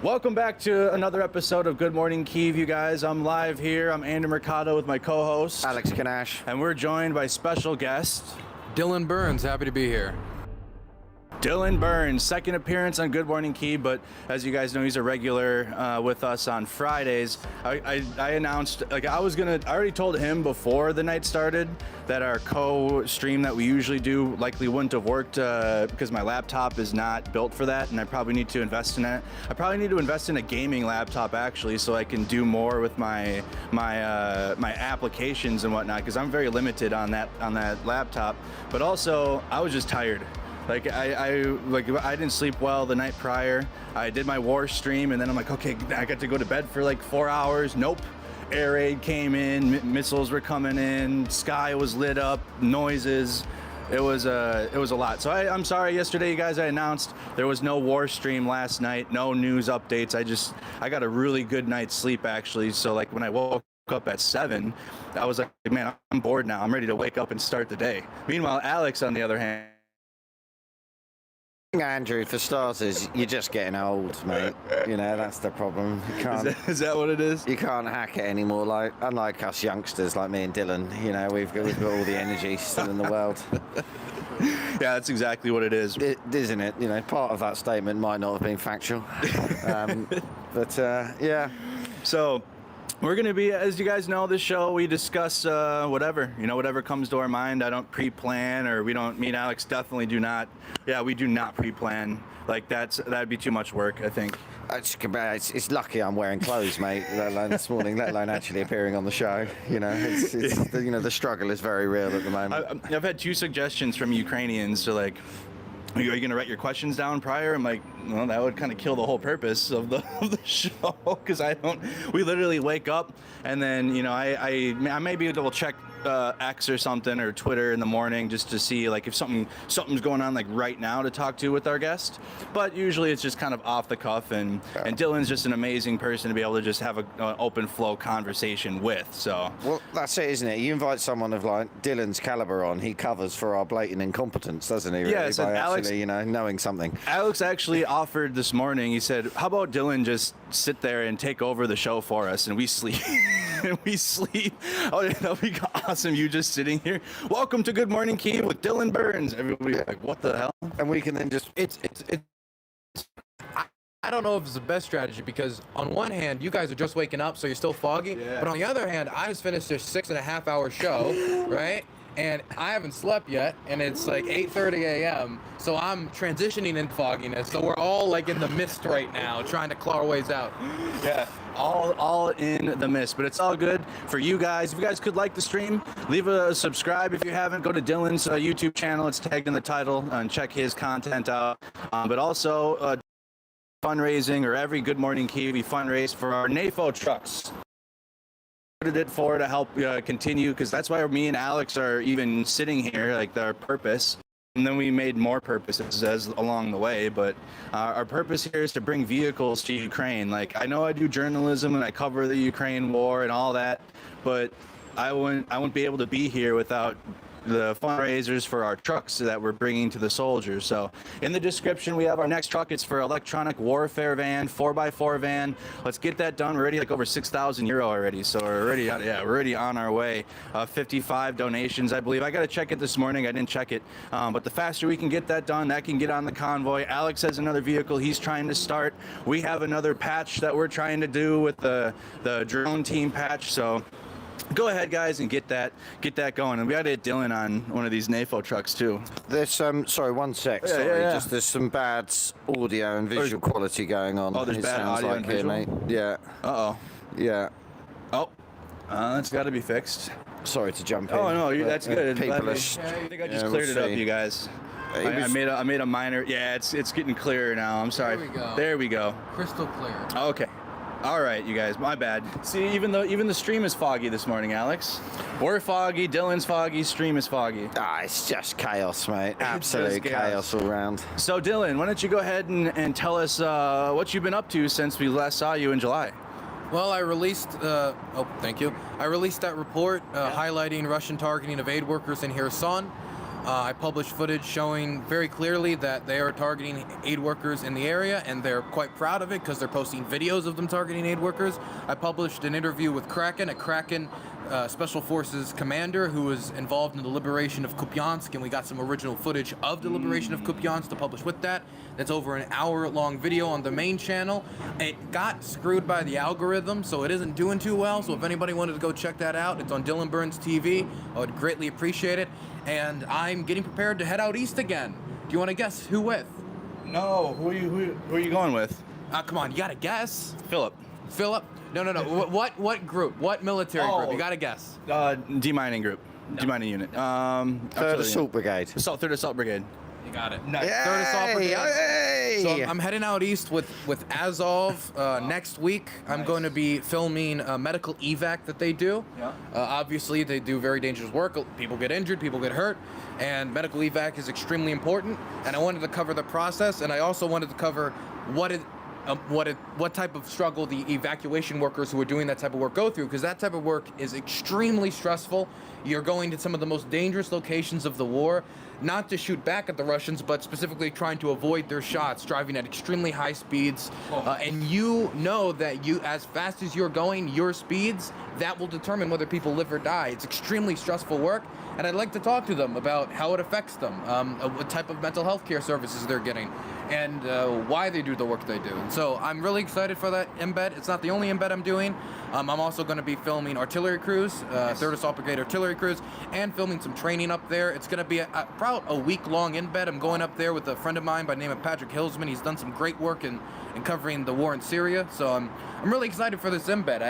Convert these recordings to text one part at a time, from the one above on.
Welcome back to another episode of Good Morning Kyiv, you guys. I'm live here. I'm Andy Mercado with my co-host, Alex Kanash. And we're joined by special guest, Dylan Burns. Happy to be here. Dylan Burns, second appearance on Good Morning Kyiv, but as you guys know, he's a regular with us on Fridays. I announced, I already told him before the night started that our co-stream that we usually do likely wouldn't have worked because my laptop is not built for that, and I probably need to invest in it. I probably need to invest in a gaming laptop actually, so I can do more with my applications and whatnot, because I'm very limited on that laptop. But also, I was just tired. Like I didn't sleep well the night prior. I did my war stream, and then I'm like, okay, I got to go to bed for like 4 hours. Nope. Air raid came in, missiles were coming in, sky was lit up, noises. It was a lot. So I'm sorry. Yesterday, you guys, I announced there was no war stream last night, no news updates. I got a really good night's sleep actually. So like when I woke up at 7, I was like, man, I'm bored now. I'm ready to wake up and start the day. Meanwhile, Alex, on the other hand. Andrew, for starters, you're just getting old, mate. You know, that's the problem. You can't, is that what it is? You can't hack it anymore. Like, unlike us youngsters, like me and Dylan, you know, we've got all the energy still in the world. Yeah, that's exactly what it is. Isn't it? You know, part of that statement might not have been factual. Yeah. So, we're going to be, as you guys know, this show, we discuss whatever comes to our mind. I don't pre-plan, or me and Alex definitely do not. Yeah, we do not pre-plan. Like, that'd be too much work, I think. It's lucky I'm wearing clothes, mate, let alone this morning, let alone actually appearing on the show. You know, the struggle is very real at the moment. I've had 2 suggestions from Ukrainians to like, are you going to write your questions down prior? I'm like, well, that would kind of kill the whole purpose of the show, because we literally wake up and then, you know, I maybe will check X or something, or Twitter in the morning, just to see like if something's going on like right now to talk to with our guest. But usually it's just kind of off the cuff, and Dylan's just an amazing person to be able to just have an open flow conversation with. So well, that's it, isn't it? You invite someone of like Dylan's caliber on, he covers for our blatant incompetence, doesn't he? Really, yes, by Alex, actually, you know, knowing something. Alex actually offered this morning. He said, "How about Dylan just sit there and take over the show for us, and we sleep." And we sleep. Oh, that'll be awesome. You just sitting here. Welcome to Good Morning Kyiv with Dylan Burns. Everybody's like, what the hell? And we can then just... I don't know if it's the best strategy, because on one hand, you guys are just waking up, so you're still foggy. Yeah. But on the other hand, I just finished this 6.5-hour show, right? And I haven't slept yet, and it's like 8:30 a.m. So I'm transitioning into fogginess. So we're all like in the mist right now, trying to claw our ways out. Yeah, all in the mist, but it's all good for you guys. If you guys could like the stream, leave a subscribe. If you haven't, go to Dylan's YouTube channel. It's tagged in the title, and check his content out. But also fundraising, or every Good Morning Kyiv, we fundraise for our NAFO trucks. It for to help continue, because that's why me and Alex are even sitting here, like our purpose. And then we made more purposes along the way, but our purpose here is to bring vehicles to Ukraine. Like, I know I do journalism and I cover the Ukraine war and all that, but I wouldn't be able to be here without the fundraisers for our trucks that we're bringing to the soldiers. So in the description, we have our next truck. It's for electronic warfare van, 4x4 van. Let's get that done. We're already like over 6,000 euro already. So we're already on our way. 55 donations, I believe. I got to check it this morning. I didn't check it. But the faster we can get that done, that can get on the convoy. Alex has another vehicle he's trying to start. We have another patch that we're trying to do with the drone team patch. So go ahead, guys, and get that going. And we got to get Dylan on one of these NAFO trucks too. There's sorry, 1 sec. Sorry, just there's some bad audio and visual quality going on. Oh, there's bad audio and visual? Mate. Yeah. Yeah. Oh, that's got to be fixed. Sorry to jump in. Oh no, that's good. People I think I just cleared it up, you guys. I made a minor. Yeah, it's getting clearer now. I'm sorry. There we go. Crystal clear. Okay. All right, you guys, my bad. See, even the stream is foggy this morning, Alex. We're foggy, Dylan's foggy, stream is foggy. It's just chaos, mate. Absolute chaos all around. So, Dylan, why don't you go ahead and tell us what you've been up to since we last saw you in July? Well, I released, thank you. I released that report highlighting Russian targeting of aid workers in Kherson. I published footage showing very clearly that they are targeting aid workers in the area, and they're quite proud of it because they're posting videos of them targeting aid workers. I published an interview with Kraken, a Kraken Special Forces commander who was involved in the liberation of Kupiansk, and we got some original footage of the liberation of Kupiansk to publish with that. That's over an hour-long video on the main channel. It got screwed by the algorithm, so it isn't doing too well. So if anybody wanted to go check that out, it's on DylanBurnsTV. I would greatly appreciate it. And I'm getting prepared to head out east again. Do you want to guess who with? No, who are you going with? Come on, you gotta guess. Philip. Philip? No. What group? What military group? You gotta guess. Demining group. No. Demining unit. Third Assault Brigade. Third Assault Brigade. You got it. Nice. Third Assault Brigade. Hey! So I'm heading out east with Azov next week. I'm going to be filming a medical evac that they do. Yeah. Obviously, they do very dangerous work. People get injured, people get hurt, and medical evac is extremely important. And I wanted to cover the process, and I also wanted to cover what type of struggle the evacuation workers who are doing that type of work go through, because that type of work is extremely stressful. You're going to some of the most dangerous locations of the war, not to shoot back at the Russians, but specifically trying to avoid their shots, driving at extremely high speeds. And you know that as fast as you're going, your speeds, that will determine whether people live or die. It's extremely stressful work, and I'd like to talk to them about how it affects them, what type of mental health care services they're getting, and why they do the work they do. So I'm really excited for that embed. It's not the only embed I'm doing. I'm also going to be filming artillery crews, 3rd Assault Brigade artillery crews, and filming some training up there. It's going to be about a week-long embed. I'm going up there with a friend of mine by the name of Patrick Hilsman. He's done some great work in covering the war in Syria. So I'm really excited for this embed.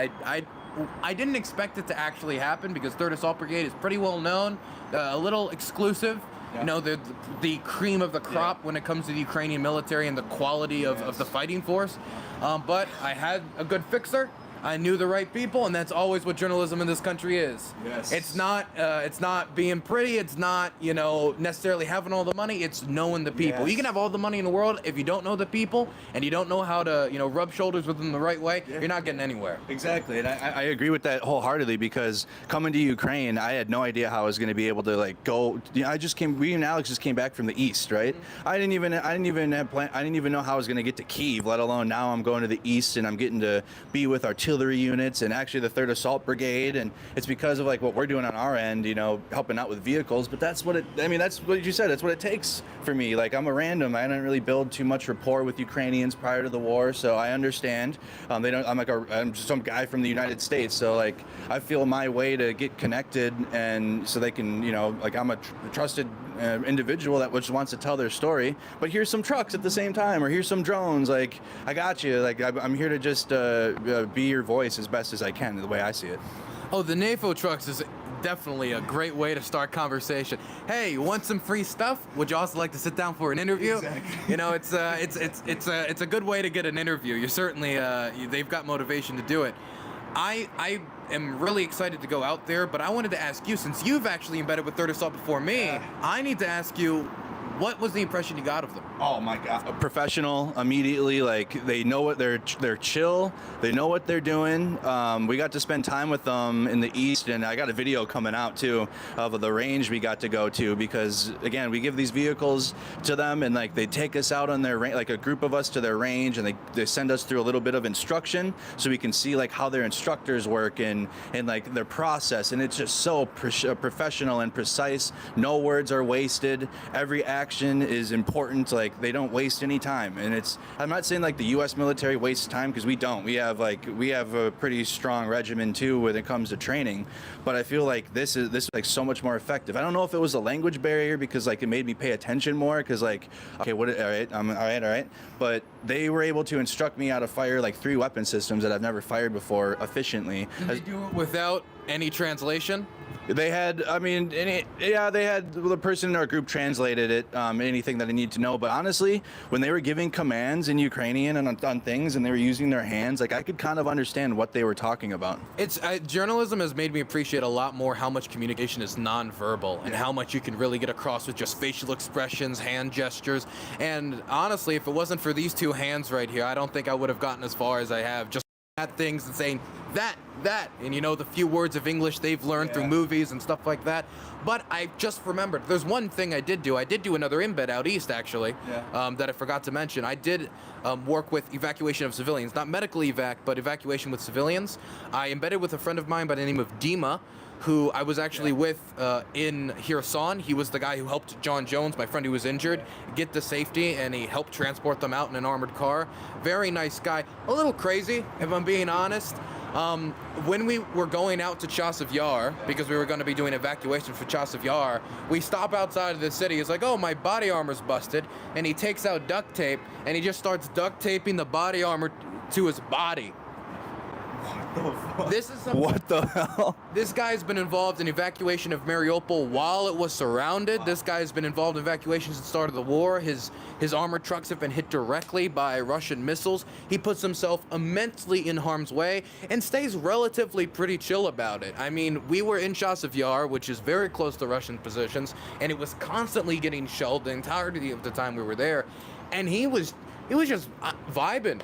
I didn't expect it to actually happen because 3rd Assault Brigade is pretty well known, a little exclusive. Yeah. You know, the cream of the crop when it comes to the Ukrainian military and the quality of the fighting force. But I had a good fixer. I knew the right people, and that's always what journalism in this country is. Yes. It's not being pretty. It's not, necessarily having all the money. It's knowing the people. Yes. You can have all the money in the world if you don't know the people and you don't know how to, rub shoulders with them the right way. Yeah. You're not getting anywhere. Exactly, and I agree with that wholeheartedly, because coming to Ukraine, I had no idea how I was going to be able to go. We and Alex just came back from the east, right? Mm-hmm. I didn't even know how I was going to get to Kyiv, let alone now I'm going to the east and I'm getting to be with artillery units and actually the 3rd Assault Brigade, and it's because of what we're doing on our end, helping out with vehicles. But that's what you said. That's what it takes for me. I'm a random. I didn't really build too much rapport with Ukrainians prior to the war, so I understand. I'm just some guy from the United States, so I feel my way to get connected, and so they can, I'm a trusted individual that just wants to tell their story. But here's some trucks at the same time, or here's some drones. I got you. I'm here to just be your voice as best as I can, the way I see it. Oh, the NAFO trucks is definitely a great way to start conversation. Hey, you want some free stuff? Would you also like to sit down for an interview? Exactly. It's a good way to get an interview. You certainly they've got motivation to do it. I am really excited to go out there, but I wanted to ask you, since you've actually embedded with 3rd Assault before me, I need to ask you, what was the impression you got of them? Oh my God! Professional immediately. They know what they're chill. They know what they're doing. We got to spend time with them in the east, and I got a video coming out too of the range we got to go to, because again, we give these vehicles to them, and they take us out on their range, a group of us to their range, and they send us through a little bit of instruction so we can see how their instructors work and their process, and it's just so professional and precise. No words are wasted. Every action is important. They don't waste any time, and I'm not saying the U.S. military wastes time, because we don't. We have a pretty strong regimen too when it comes to training, but I feel this is so much more effective. I don't know if it was a language barrier, because it made me pay attention more, because okay, all right, but they were able to instruct me how to fire 3 weapon systems that I've never fired before efficiently. Did they do it without any translation? They had, they had the person in our group translated it, anything that I need to know. But honestly, when they were giving commands in Ukrainian and on things, and they were using their hands, I could kind of understand what they were talking about. Journalism has made me appreciate a lot more how much communication is nonverbal, and how much you can really get across with just facial expressions, hand gestures. And honestly, if it wasn't for these 2 hands right here, I don't think I would have gotten as far as I have just at things and saying that, and you know, the few words of English they've learned through movies and stuff like that. But I just remembered, there's one thing I did do. I did do another embed out east, actually, that I forgot to mention. I did work with evacuation of civilians, not medical evac, but evacuation with civilians. I embedded with a friend of mine by the name of Dima, who I was actually with in Kherson. He was the guy who helped John Jones, my friend who was injured, get to safety, and he helped transport them out in an armored car. Very nice guy. A little crazy, if I'm being honest. When we were going out to Chasiv Yar, because we were going to be doing evacuation for Chasiv Yar, we stop outside of the city. He's like, oh, my body armor's busted. And he takes out duct tape, and he just starts duct taping the body armor to his body. This is what the hell? This guy's been involved in evacuation of Mariupol while it was surrounded. This guy's been involved in evacuations since the start of the war. His armored trucks have been hit directly by Russian missiles. He puts himself immensely in harm's way and stays relatively pretty chill about it. I mean, we were in Chasiv Yar, which is very close to Russian positions, and it was constantly getting shelled the entirety of the time we were there. And he was just vibing.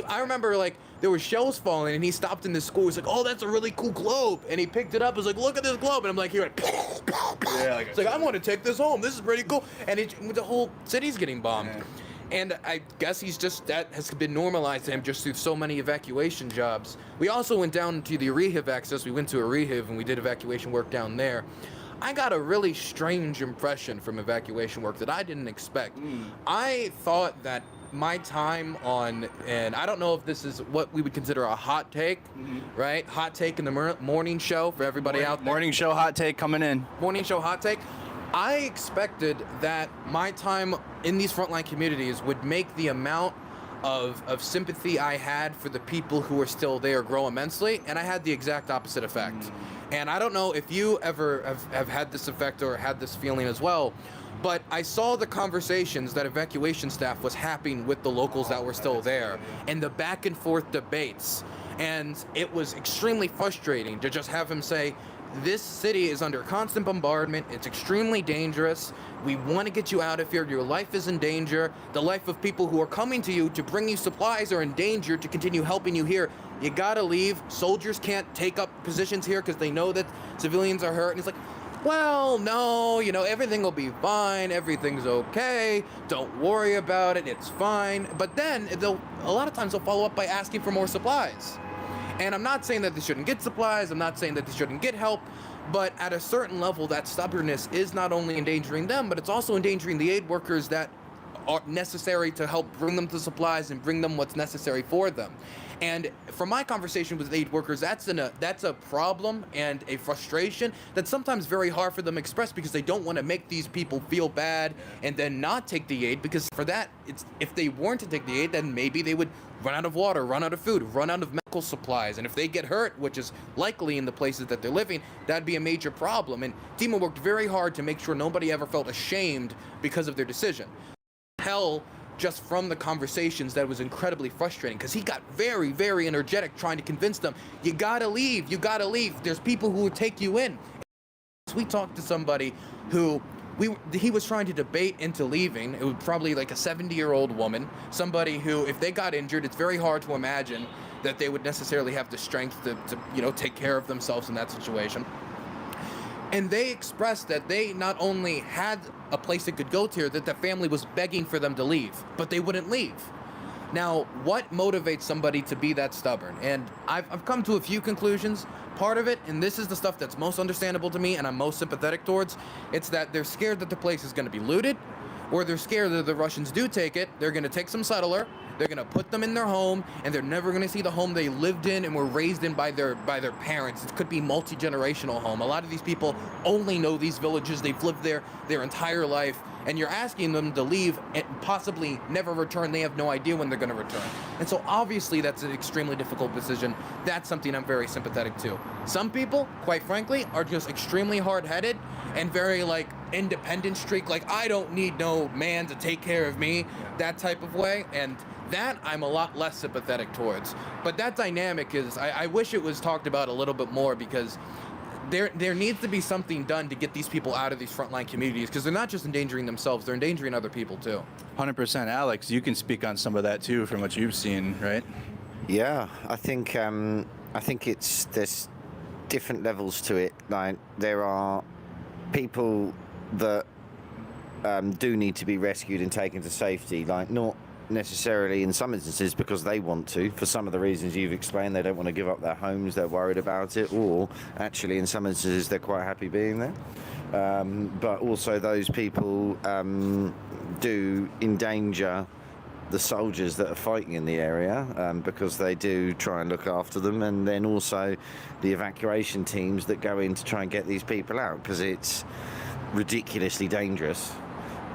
I remember, like, there were shells falling, and he stopped in the school. He's like, oh, that's a really cool globe. And he picked it up. He was like, look at this globe. And I'm like, he went, it's like, I want to take this home. This is pretty cool. And the whole city's getting bombed. Yeah. And I guess that has been normalized to him just through so many evacuation jobs. We also went down to the Rehiv access. We went to a Rehiv, and we did evacuation work down there. I got a really strange impression from evacuation work that I didn't expect. I thought that my time and I don't know if this is what we would consider a hot take, right? Hot take in the morning show for everybody out there. Morning show hot take coming in. Morning show hot take. I expected that my time in these frontline communities would make the amount of sympathy I had for the people who are still there grow immensely, and I had the exact opposite effect. And I don't know if you ever have had this effect or had this feeling as well, but I saw the conversations that evacuation staff was having with the locals that were still there, and the back and forth debates. And it was extremely frustrating to just have him say, this city is under constant bombardment. It's extremely dangerous. We want to get you out of here. Your life is in danger. The life of people who are coming to you to bring you supplies are in danger to continue helping you here. You gotta leave. Soldiers can't take up positions here because they know that civilians are hurt. And it's like, well, no, you know, everything will be fine. Everything's okay. Don't worry about it. It's fine. But then a lot of times they'll follow up by asking for more supplies. And I'm not saying that they shouldn't get supplies. I'm not saying that they shouldn't get help. But at a certain level, that stubbornness is not only endangering them, but it's also endangering the aid workers that are necessary to help bring them the supplies and bring them what's necessary for them. And from my conversation with aid workers, that's a problem and a frustration that's sometimes very hard for them to express because they don't want to make these people feel bad and then not take the aid, because for that, if they weren't to take the aid, then maybe they would run out of water, run out of food, run out of medical supplies. And if they get hurt, which is likely in the places that they're living, that'd be a major problem. And Dima worked very hard to make sure nobody ever felt ashamed because of their decision. Hell, just from the conversations, that was incredibly frustrating because he got very, very energetic trying to convince them, you gotta leave, you gotta leave. There's people who will take you in. We talked to somebody who he was trying to debate into leaving. It was probably like a 70-year-old woman, somebody who, if they got injured, it's very hard to imagine that they would necessarily have the strength to take care of themselves in that situation. And they expressed that they not only had a place they could go to, that the family was begging for them to leave, but they wouldn't leave. Now, what motivates somebody to be that stubborn? And I've come to a few conclusions. Part of it, and this is the stuff that's most understandable to me and I'm most sympathetic towards, it's that they're scared that the place is going to be looted, or they're scared that the Russians do take it, they're going to take some settler, they're going to put them in their home, and they're never going to see the home they lived in and were raised in by their parents. It could be multi-generational home. A lot of these people only know these villages. They've lived there their entire life, and you're asking them to leave and possibly never return. They have no idea when they're going to return. And so obviously that's an extremely difficult decision. That's something I'm very sympathetic to. Some people, quite frankly, are just extremely hard-headed and very independent streak, I don't need no man to take care of me, that type of way. And that I'm a lot less sympathetic towards. But that dynamic is, I wish it was talked about a little bit more, because there needs to be something done to get these people out of these frontline communities, because they're not just endangering themselves, they're endangering other people too. 100%. Alex, you can speak on some of that too from what you've seen, right? Yeah, I think there's different levels to it. Like there are people that do need to be rescued and taken to safety, like not necessarily in some instances because they want to, for some of the reasons you've explained. They don't want to give up their homes, they're worried about it, or actually in some instances they're quite happy being there. But also those people do endanger the soldiers that are fighting in the area because they do try and look after them, and then also the evacuation teams that go in to try and get these people out, because it's ridiculously dangerous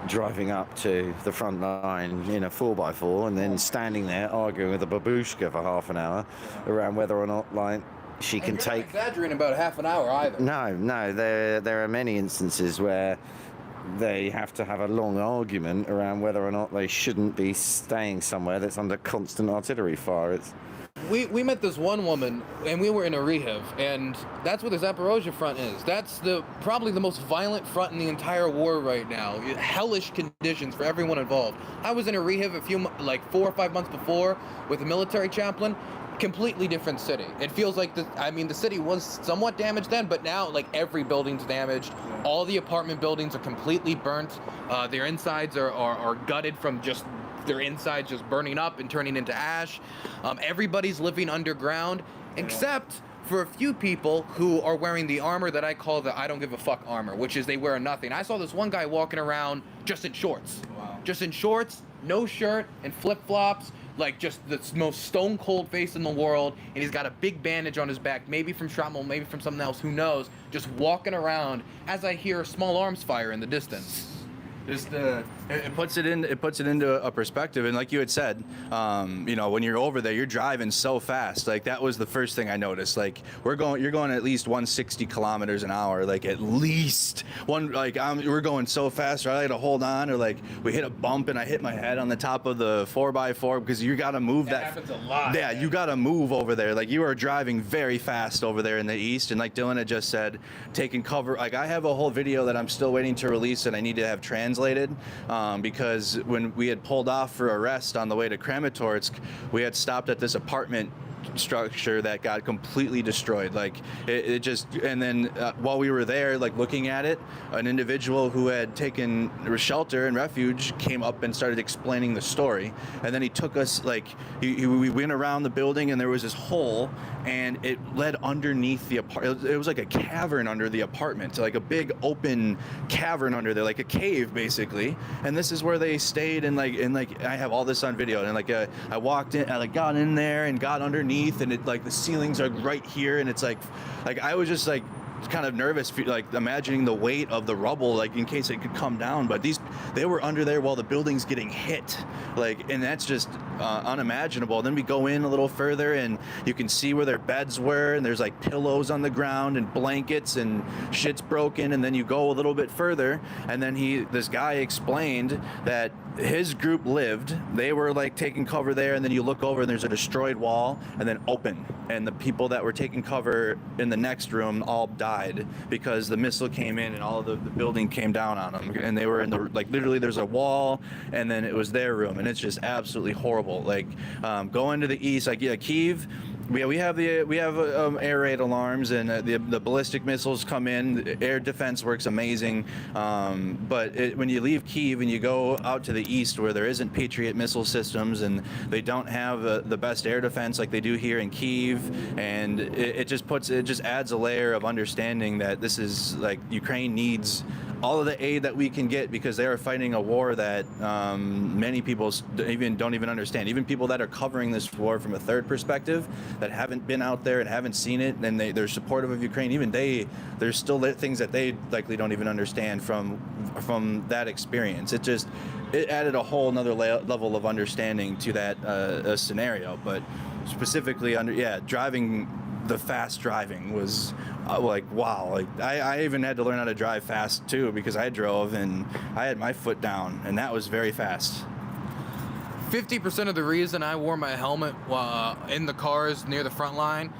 driving up to the front line in a 4x4 and then standing there arguing with a babushka for half an hour around whether or not like she can You're not take. exaggerating about half an hour either. No, there are many instances where they have to have a long argument around whether or not they shouldn't be staying somewhere that's under constant artillery fire. We met this one woman, and we were in a rehab, and that's where the Zaporozhye front is. That's probably the most violent front in the entire war right now. Hellish conditions for everyone involved. I was in a rehab 4 or 5 months before with a military chaplain. Completely different city. It feels like the city was somewhat damaged then, but now like every building's damaged. All the apartment buildings are completely burnt. Their insides are gutted from just their insides just burning up and turning into ash. Everybody's living underground, except for a few people who are wearing the armor that I call the I don't give a fuck armor, which is they wear nothing. I saw this one guy walking around just in shorts. Wow. Just in shorts, no shirt, and flip-flops, like just the most stone cold face in the world, and he's got a big bandage on his back, maybe from shrapnel, maybe from something else, who knows, just walking around as I hear small arms fire in the distance. Just it puts it into a perspective, and like you had said, when you're over there, you're driving so fast. Like that was the first thing I noticed. Like you're going at least 160 kilometers an hour, like at least one. Like we're going so fast, or I had to hold on, or like we hit a bump and I hit my head on the top of the 4x4 because you got to move that. Happens a lot. Yeah, you got to move over there. Like you are driving very fast over there in the east, and like Dylan had just said, taking cover. Like I have a whole video that I'm still waiting to release, and I need to have translated because when we had pulled off for a rest on the way to Kramatorsk, we had stopped at this apartment structure that got completely destroyed. Like it just, and then while we were there, like looking at it, an individual who had taken shelter and refuge came up and started explaining the story, and then he took us, like we went around the building, and there was this hole, and it led underneath the apartment. It was like a cavern under the apartment, like a big open cavern under there, like a cave basically. And this is where they stayed, and I have all this on video, and I walked in, I got in there and got underneath, and it like the ceilings are right here, and it's like I was just like kind of nervous, like imagining the weight of the rubble, like in case it could come down. But they were under there while the building's getting hit, like, and that's just unimaginable. Then we go in a little further, and you can see where their beds were, and there's like pillows on the ground and blankets, and shit's broken. And then you go a little bit further, and then this guy explained that his group lived, they were like taking cover there, and then you look over and there's a destroyed wall and then open, and the people that were taking cover in the next room all died because the missile came in and all of the building came down on them, and they were in the, like, literally there's a wall, and then it was their room, and it's just absolutely horrible. Like going to the east, like Kyiv, we have air raid alarms, and the ballistic missiles come in. The air defense works amazing, but when you leave Kyiv and you go out to the east where there isn't Patriot missile systems, and they don't have the best air defense like they do here in Kyiv, and it just adds a layer of understanding that this is like Ukraine needs all of the aid that we can get, because they are fighting a war that many people don't even understand. Even people that are covering this war from a third perspective, that haven't been out there and haven't seen it, and they're supportive of Ukraine, even there's still things that they likely don't even understand from that experience. It added a whole nother level of understanding to that scenario. But specifically the fast driving was like, wow. Like I even had to learn how to drive fast too, because I drove and I had my foot down, and that was very fast. 50% of the reason I wore my helmet in the cars near the front line,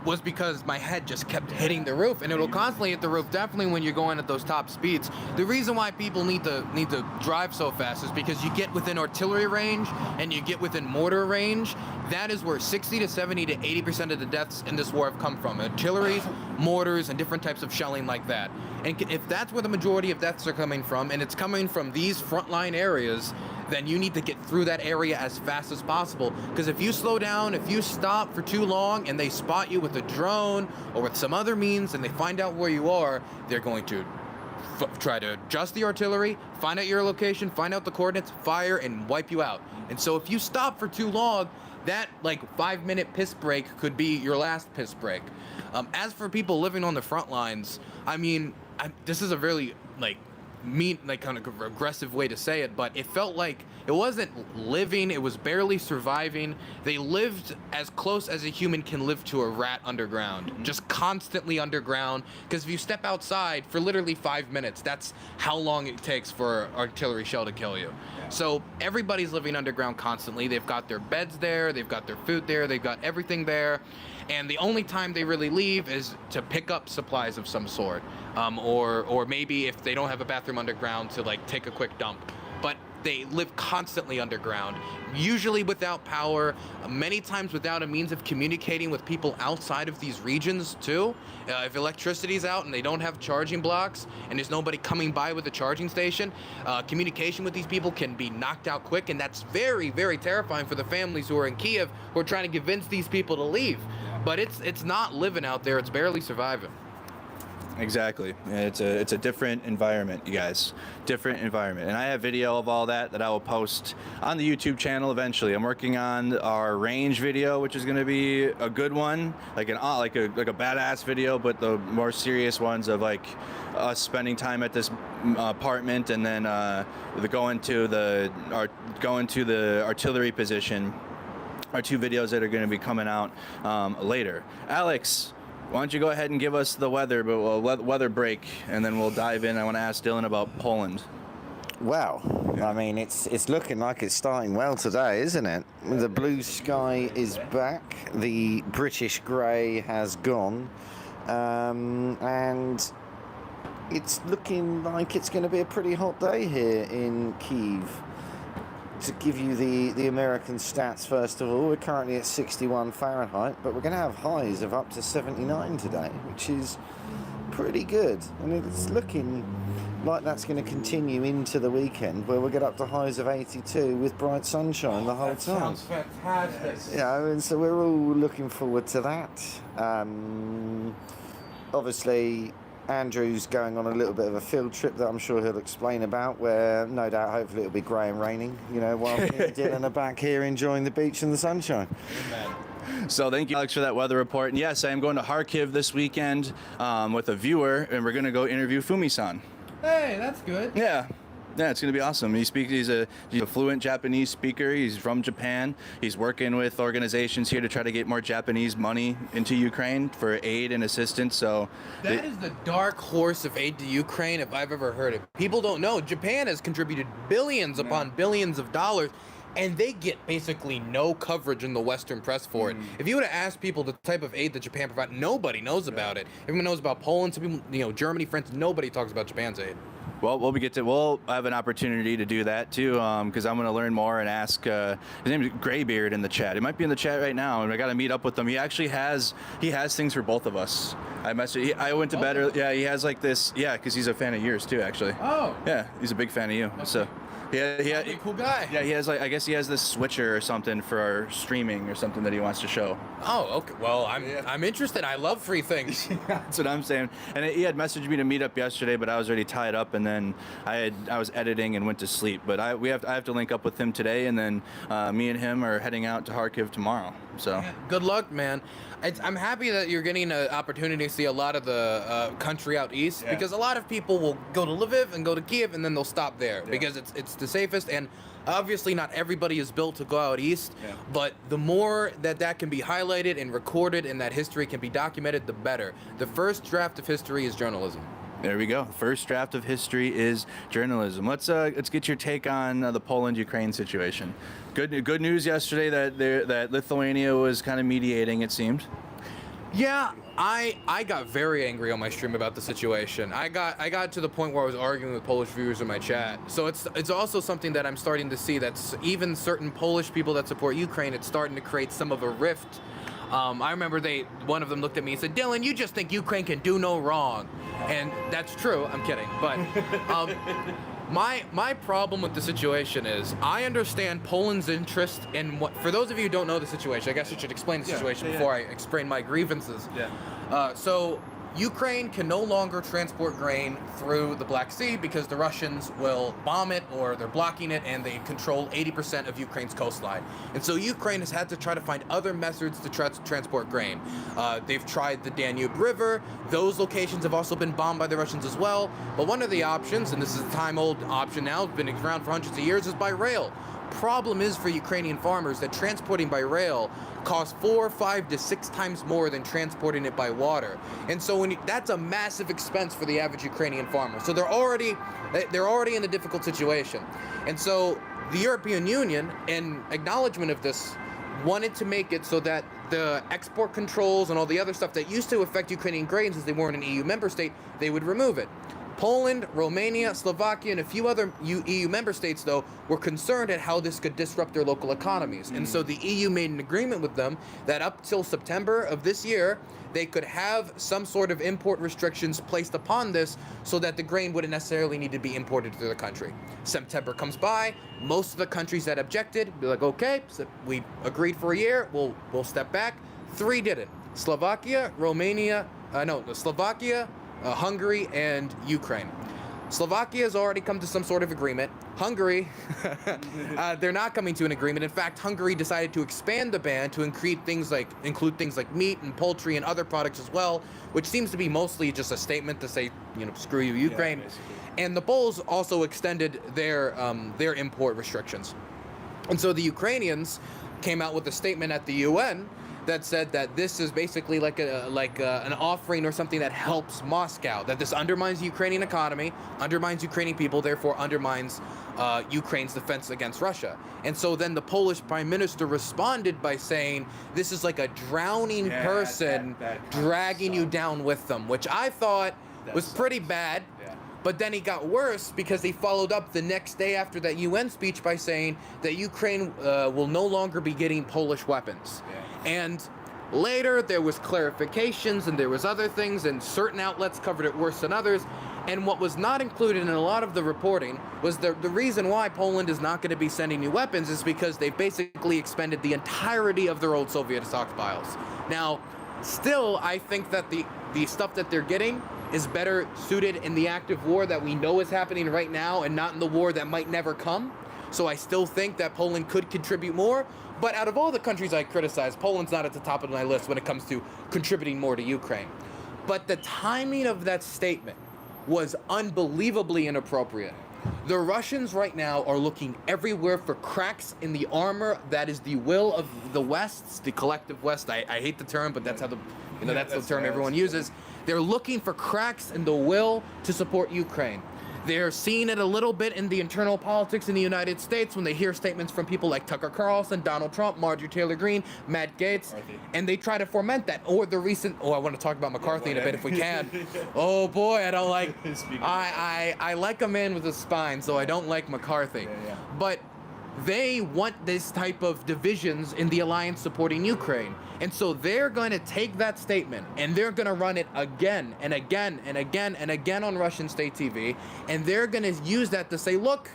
was because my head just kept hitting the roof, and it'll constantly hit the roof. Definitely when you're going at those top speeds. The reason why people need to drive so fast is because you get within artillery range and you get within mortar range. That is where 60 to 70 to 80% of the deaths in this war have come from. Artillery, mortars, and different types of shelling like that. And if that's where the majority of deaths are coming from, and it's coming from these frontline areas, then you need to get through that area as fast as possible. Because if you slow down, if you stop for too long and they spot you with a drone or with some other means and they find out where you are, they're going to try to adjust the artillery, find out your location, find out the coordinates, fire, and wipe you out. And so if you stop for too long, that like 5-minute piss break could be your last piss break. As for people living on the front lines, I mean, this is a really mean, kind of aggressive way to say it, but it felt like it wasn't living, it was barely surviving. They lived as close as a human can live to a rat underground, just constantly underground, because if you step outside for literally 5 minutes, that's how long it takes for an artillery shell to kill you. So everybody's living underground constantly. They've got their beds there, they've got their food there, they've got everything there, and the only time they really leave is to pick up supplies of some sort, or maybe if they don't have a bathroom underground, to take a quick dump. But they live constantly underground, usually without power, many times without a means of communicating with people outside of these regions too. If electricity's out and they don't have charging blocks and there's nobody coming by with a charging station, communication with these people can be knocked out quick, and that's very, very terrifying for the families who are in Kyiv, who are trying to convince these people to leave. But it's not living out there, it's barely surviving. Exactly. It's a different environment, you guys. Different environment. And I have video of all that I will post on the YouTube channel eventually. I'm working on our range video, which is going to be a good one, like a badass video, but the more serious ones of us spending time at this apartment, and then going to the artillery position are 2 videos that are going to be coming out later. Alex, why don't you go ahead and give us the weather break, and then we'll dive in. I want to ask Dylan about Poland. Well, I mean, it's looking like it's starting well today, isn't it? The blue sky is back, the British grey has gone, and it's looking like it's going to be a pretty hot day here in Kyiv. To give you the American stats, first of all, we're currently at 61 Fahrenheit, but we're going to have highs of up to 79 today, which is pretty good. And it's looking like that's going to continue into the weekend, where we'll get up to highs of 82 with bright sunshine the whole time. Sounds fantastic. And so we're all looking forward to that. Obviously, Andrew's going on a little bit of a field trip that I'm sure he'll explain about, where no doubt hopefully it'll be grey and raining, while me and Dylan are back here enjoying the beach and the sunshine. So thank you, Alex, for that weather report. And yes, I am going to Kharkiv this weekend with a viewer, and we're going to go interview Fumi-san. Hey, that's good. Yeah, it's going to be awesome. He's a fluent Japanese speaker. He's from Japan. He's working with organizations here to try to get more Japanese money into Ukraine for aid and assistance. So that is the dark horse of aid to Ukraine, if I've ever heard it. People don't know. Japan has contributed billions upon billions of dollars, and they get basically no coverage in the Western press for it. If you were to ask people the type of aid that Japan provides, nobody knows about it. Everyone knows about Poland, some people, Germany, France, nobody talks about Japan's aid. Well, we'll have an opportunity to do that too, because I'm going to learn more and ask. His name is Graybeard in the chat. He might be in the chat right now, and I got to meet up with him. He actually has things for both of us. I went to bed. Yeah, he has this. Yeah, because he's a fan of yours too, actually. Oh. Yeah, he's a big fan of you. Okay. So. Yeah, cool guy. Yeah, he has I guess he has this switcher or something for our streaming or something that he wants to show. Oh, okay. Well, I'm interested. I love free things. That's what I'm saying. And he had messaged me to meet up yesterday, but I was already tied up, and then I was editing and went to sleep. But I have to link up with him today, and then me and him are heading out to Kharkiv tomorrow. So yeah, good luck, man. I'm happy that you're getting an opportunity to see a lot of the country out east, because a lot of people will go to Lviv and go to Kyiv, and then they'll stop there because it's the safest. And obviously not everybody is built to go out east, but the more that can be highlighted and recorded and that history can be documented, the better. The first draft of history is journalism. There we go. First draft of history is journalism. Let's get your take on the Poland-Ukraine situation. Good news yesterday that Lithuania was kind of mediating, it seemed. Yeah, I got very angry on my stream about the situation. I got to the point where I was arguing with Polish viewers in my chat. So it's also something that I'm starting to see, that's even certain Polish people that support Ukraine, it's starting to create some of a rift. I remember one of them looked at me and said, "Dylan, you just think Ukraine can do no wrong." And that's true. I'm kidding. But my problem with the situation is I understand Poland's interest in what, for those of you who don't know the situation, I guess I should explain the situation before I explain my grievances. So Ukraine can no longer transport grain through the Black Sea because the Russians will bomb it, or they're blocking it, and they control 80% of Ukraine's coastline. And so Ukraine has had to try to find other methods to transport grain. They've tried the Danube River. Those locations have also been bombed by the Russians as well. But one of the options, and this is a time-old option now, it's been around for hundreds of years, is by rail. Problem is for Ukrainian farmers that transporting by rail costs 4, 5 to 6 times more than transporting it by water, and so that's a massive expense for the average Ukrainian farmer. So they're already in a difficult situation, and so the European Union, in acknowledgement of this, wanted to make it so that the export controls and all the other stuff that used to affect Ukrainian grains, as they weren't an EU member state, they would remove it. Poland, Romania, Slovakia, and a few other EU member states, though, were concerned at how this could disrupt their local economies. And so the EU made an agreement with them that up till September of this year, they could have some sort of import restrictions placed upon this so that the grain wouldn't necessarily need to be imported to the country. September comes by, most of the countries that objected, be like, okay, so we agreed for a year, we'll step back. 3 didn't. Slovakia, Hungary, and Ukraine. Slovakia has already come to some sort of agreement. Hungary, they're not coming to an agreement. In fact, Hungary decided to expand the ban to include things like meat and poultry and other products as well, which seems to be mostly just a statement to say, screw you, Ukraine. And the Poles also extended their import restrictions. And so the Ukrainians came out with a statement at the UN that said that this is basically like an offering or something that helps Moscow, that this undermines the Ukrainian economy, undermines Ukrainian people, therefore undermines Ukraine's defense against Russia. And so then the Polish prime minister responded by saying, this is like a drowning person dragging you down with them, which I thought was pretty bad. But then he got worse because he followed up the next day after that UN speech by saying that Ukraine will no longer be getting Polish weapons. And later there was clarifications and there was other things, and certain outlets covered it worse than others. And what was not included in a lot of the reporting was the reason why Poland is not going to be sending new weapons is because they basically expended the entirety of their old Soviet stockpiles. Now, still, I think that the stuff that they're getting is better suited in the active war that we know is happening right now and not in the war that might never come. So I still think that Poland could contribute more. But out of all the countries I criticize, Poland's not at the top of my list when it comes to contributing more to Ukraine. But the timing of that statement was unbelievably inappropriate. The Russians right now are looking everywhere for cracks in the armor that is the will of the West, the collective West. I hate the term, but that's how that's the term everyone uses. They're looking for cracks in the will to support Ukraine. They're seeing it a little bit in the internal politics in the United States when they hear statements from people like Tucker Carlson, Donald Trump, Marjorie Taylor Greene, Matt Gaetz, and they try to foment that. Or the recent, I want to talk about McCarthy in a bit if we can. Oh boy, I don't like, I like a man with a spine, so I don't like McCarthy. But they want this type of divisions in the alliance supporting Ukraine. And so they're going to take that statement and they're going to run it again and again and again and again on Russian state TV. And they're going to use that to say, look,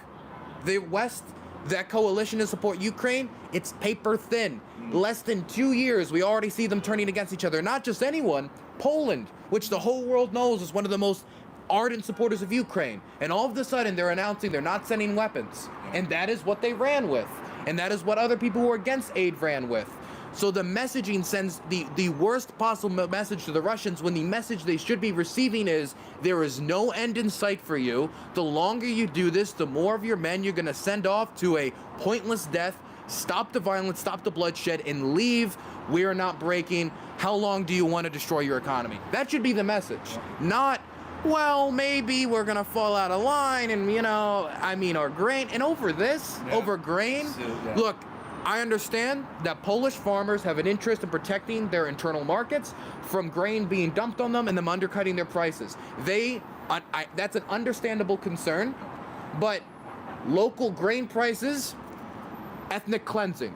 the West, that coalition to support Ukraine, it's paper thin. Less than 2 years, we already see them turning against each other. Not just anyone, Poland, which the whole world knows is one of the most ardent supporters of Ukraine. And all of a sudden, they're announcing they're not sending weapons. And that is what they ran with. And that is what other people who are against aid ran with. So the messaging sends the worst possible message to the Russians, when the message they should be receiving is, there is no end in sight for you. The longer you do this, the more of your men you're going to send off to a pointless death. Stop the violence, stop the bloodshed, and leave. We are not breaking. How long do you want to destroy your economy? That should be the message. Not, well, maybe we're going to fall out of line and, our grain. And over this, over grain, look, I understand that Polish farmers have an interest in protecting their internal markets from grain being dumped on them and them undercutting their prices. That's an understandable concern, but local grain prices, ethnic cleansing.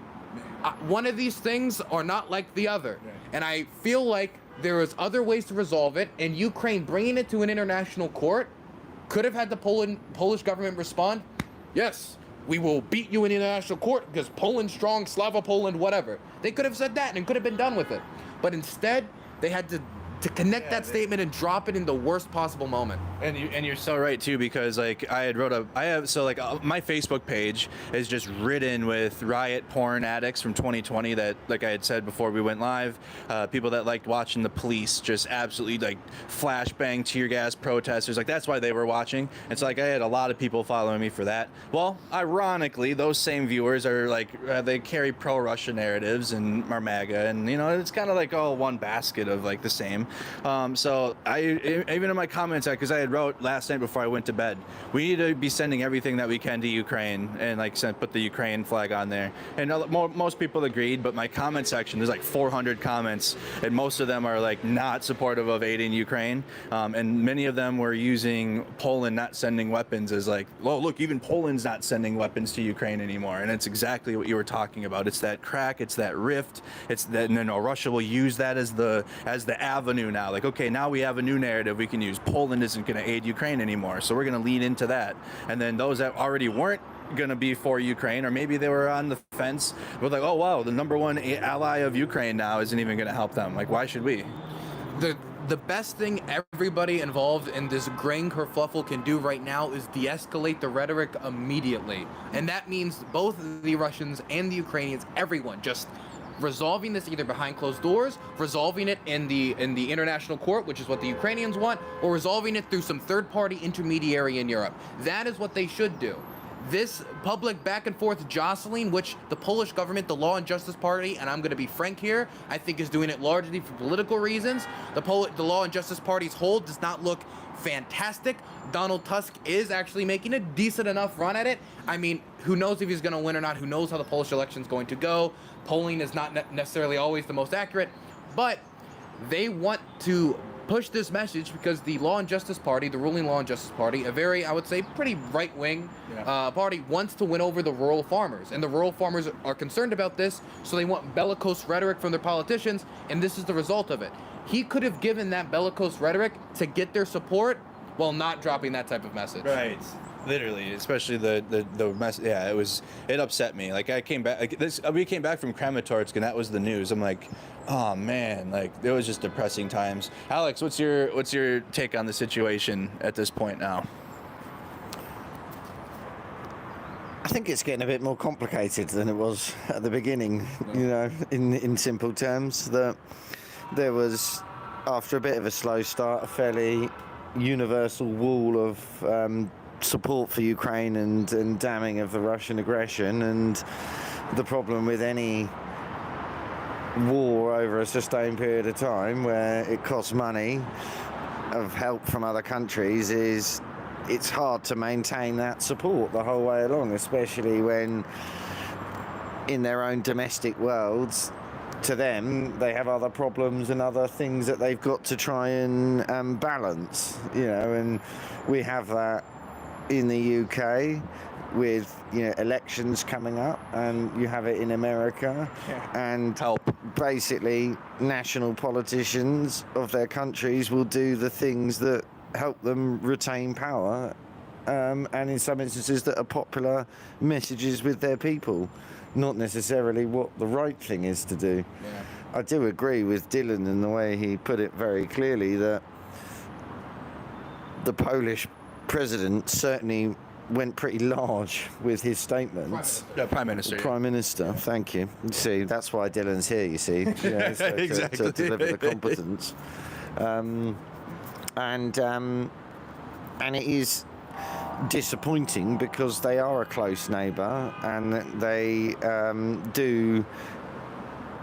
One of these things are not like the other. And I feel like there is other ways to resolve it, and Ukraine bringing it to an international court could have had the Polish government respond, yes, we will beat you in the international court because Poland's strong, Slava Poland, whatever. They could have said that and could have been done with it. But instead, they had to connect that statement and drop it in the worst possible moment. And you're so right too, because like my Facebook page is just ridden with riot porn addicts from 2020 that, like I had said before we went live, people that liked watching the police just absolutely like flashbang tear gas protesters. Like that's why they were watching. It's like I had a lot of people following me for that. Well, ironically, those same viewers are like they carry pro-Russia narratives and are MAGA, and you know it's kind of like all one basket of like the same. So I even in my comments, because I had wrote last night before I went to bed, we need to be sending everything that we can to Ukraine, and like put the Ukraine flag on there. And most people agreed, but my comment section, there's like 400 comments, and most of them are like not supportive of aiding Ukraine, and many of them were using Poland not sending weapons as like, well, look, even Poland's not sending weapons to Ukraine anymore, and it's exactly what you were talking about. It's that crack, it's that rift, it's that, and then Russia will use that as the avenue now. Like, okay, now we have a new narrative we can use. Poland isn't going to aid Ukraine anymore, so we're going to lean into that. And then those that already weren't going to be for Ukraine, or maybe they were on the fence, were like, oh wow, the number one ally of Ukraine now isn't even going to help them. Like, why should we? The best thing everybody involved in this grain kerfuffle can do right now is de-escalate the rhetoric immediately. And that means both the Russians and the Ukrainians, everyone, just resolving this either behind closed doors, resolving it in the international court, which is what the Ukrainians want, or resolving it through some third-party intermediary in Europe. That is what they should do. This public back and forth jostling, which the Polish government, the Law and Justice Party, and I'm going to be frank here, I think is doing it largely for political reasons. The Law and Justice Party's hold does not look fantastic. Donald Tusk is actually making a decent enough run at it. I mean, who knows if he's going to win or not? Who knows how the Polish election is going to go? Polling is not necessarily always the most accurate, but they want to push this message because the Law and Justice Party, the ruling Law and Justice Party, a very, I would say, pretty right-wing party, wants to win over the rural farmers. And the rural farmers are concerned about this, so they want bellicose rhetoric from their politicians, and this is the result of it. He could have given that bellicose rhetoric to get their support while not dropping that type of message. Right. Literally, especially the mess. Yeah, it upset me. Like I came back, we came back from Kramatorsk, and that was the news. I'm like, oh man, like it was just depressing times. Alex, what's your take on the situation at this point now? I think it's getting a bit more complicated than it was at the beginning. You know, in simple terms, that there was, after a bit of a slow start, a fairly universal wall of support for Ukraine and damning of the Russian aggression. And the problem with any war over a sustained period of time where it costs money of help from other countries is it's hard to maintain that support the whole way along, especially when in their own domestic worlds, to them, they have other problems and other things that they've got to try and balance, you know, and we have that in the UK with, you know, elections coming up, and you have it in America, and basically national politicians of their countries will do the things that help them retain power, and in some instances that are popular messages with their people, not necessarily what the right thing is to do. I do agree with Dylan in the way he put it very clearly that the Polish president certainly went pretty large with his statements. Prime Minister. Prime Minister, thank you. You see, that's why Dylan's here, you see. Yeah, so exactly. to deliver the competence. And it is disappointing because they are a close neighbour, and they do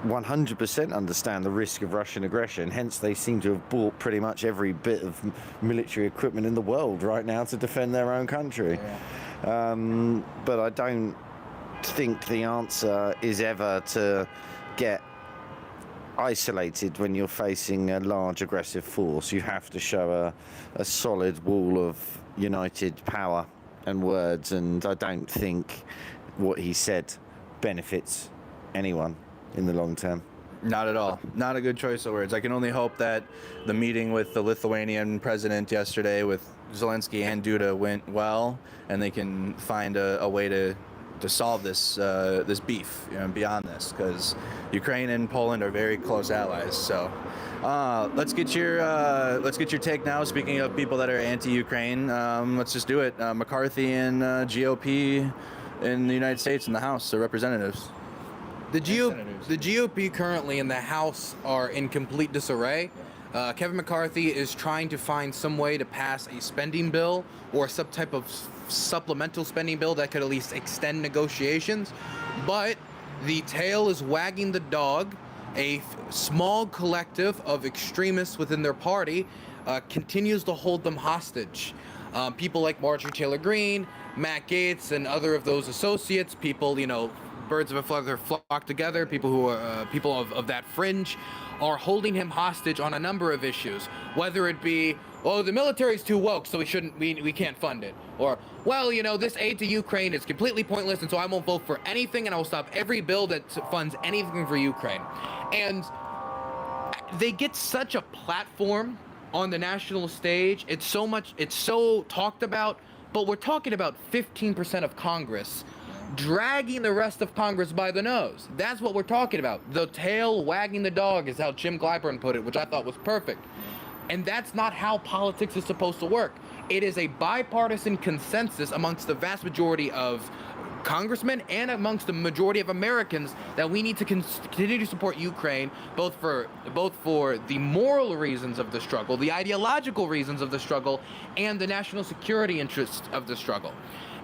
100% understand the risk of Russian aggression. Hence, they seem to have bought pretty much every bit of military equipment in the world right now to defend their own country. But I don't think the answer is ever to get isolated when you're facing a large aggressive force. You have to show a solid wall of united power and words, and I don't think what he said benefits anyone in the long term. Not at all. Not a good choice of words. I can only hope that the meeting with the Lithuanian president yesterday with Zelensky and Duda went well, and they can find a way to solve this this beef, beyond this, because Ukraine and Poland are very close allies. So let's get your take now. Speaking of people that are anti-Ukraine, let's just do it. McCarthy and GOP in the United States in the House of Representatives. The GOP currently in the House are in complete disarray. Kevin McCarthy is trying to find some way to pass a spending bill or some type of supplemental spending bill that could at least extend negotiations. But the tail is wagging the dog. A small collective of extremists within their party continues to hold them hostage. People like Marjorie Taylor Greene, Matt Gaetz, and other of those associates, people, birds of a feather flock together, people who are people of that fringe, are holding him hostage on a number of issues. Whether it be, the military's too woke, so we can't fund it. Or, this aid to Ukraine is completely pointless, and so I won't vote for anything, and I will stop every bill that funds anything for Ukraine. And they get such a platform on the national stage. It's so talked about, but we're talking about 15% of Congress dragging the rest of Congress by the nose. That's what we're talking about. The tail wagging the dog is how Jim Clyburn put it, which I thought was perfect. And that's not how politics is supposed to work. It is a bipartisan consensus amongst the vast majority of congressmen and amongst the majority of Americans that we need to continue to support Ukraine, both for the moral reasons of the struggle, the ideological reasons of the struggle, and the national security interests of the struggle.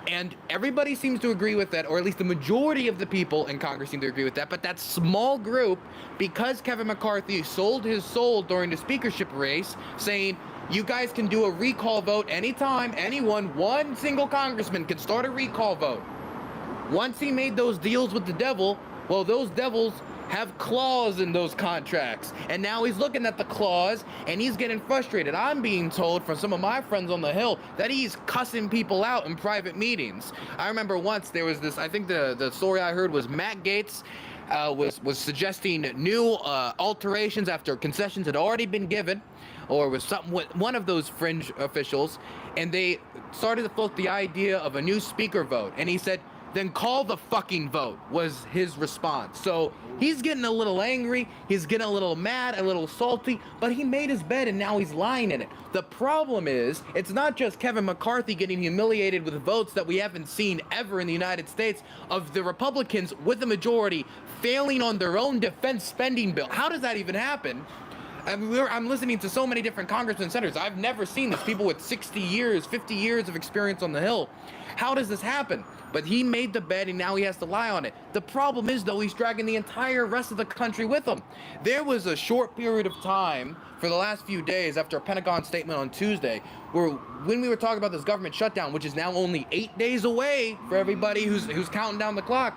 And everybody seems to agree with that, or at least the majority of the people in Congress seem to agree with that. But that small group, because Kevin McCarthy sold his soul during the speakership race, saying, you guys can do a recall vote anytime, one single congressman can start a recall vote. Once he made those deals with the devil, well, those devils have claws in those contracts. And now he's looking at the claws and he's getting frustrated. I'm being told from some of my friends on the Hill that he's cussing people out in private meetings. I remember once there was this, I think the story I heard was Matt Gaetz was suggesting new alterations after concessions had already been given, or was something with one of those fringe officials, and they started to float the idea of a new speaker vote. And he said, then call the fucking vote, was his response. So he's getting a little angry, he's getting a little mad, a little salty, but he made his bed and now he's lying in it. The problem is, it's not just Kevin McCarthy getting humiliated with votes that we haven't seen ever in the United States, of the Republicans with the majority failing on their own defense spending bill. How does that even happen? I'm listening to so many different congressmen and senators. I've never seen this. People with 60 years, 50 years of experience on the Hill. How does this happen? But he made the bed and now he has to lie on it. The problem is, though, he's dragging the entire rest of the country with him. There was a short period of time for the last few days after a Pentagon statement on Tuesday where, when we were talking about this government shutdown, which is now only 8 days away for everybody who's counting down the clock,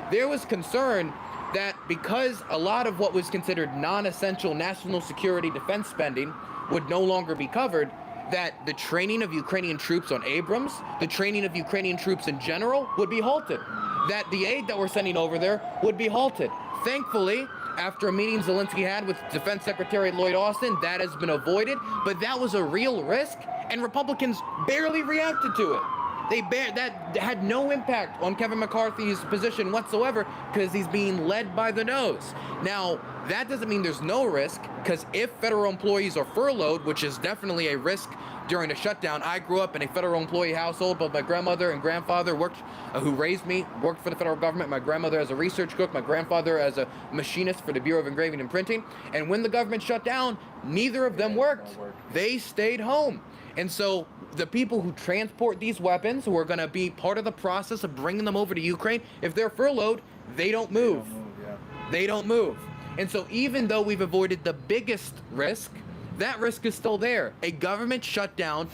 there was concern that because a lot of what was considered non-essential national security defense spending would no longer be covered, that the training of Ukrainian troops on Abrams, the training of Ukrainian troops in general, would be halted. That the aid that we're sending over there would be halted. Thankfully, after a meeting Zelensky had with Defense Secretary Lloyd Austin, that has been avoided, but that was a real risk, and Republicans barely reacted to it. That had no impact on Kevin McCarthy's position whatsoever because he's being led by the nose. Now, that doesn't mean there's no risk, because if federal employees are furloughed, which is definitely a risk during a shutdown. I grew up in a federal employee household, but my grandmother and grandfather who raised me, worked for the federal government. My grandmother as a research cook, my grandfather as a machinist for the Bureau of Engraving and Printing. And when the government shut down, neither of them worked. They stayed home. And so the people who transport these weapons, who are going to be part of the process of bringing them over to Ukraine, if they're furloughed, they don't move. They don't move. And so even though we've avoided the biggest risk, that risk is still there. A government shutdown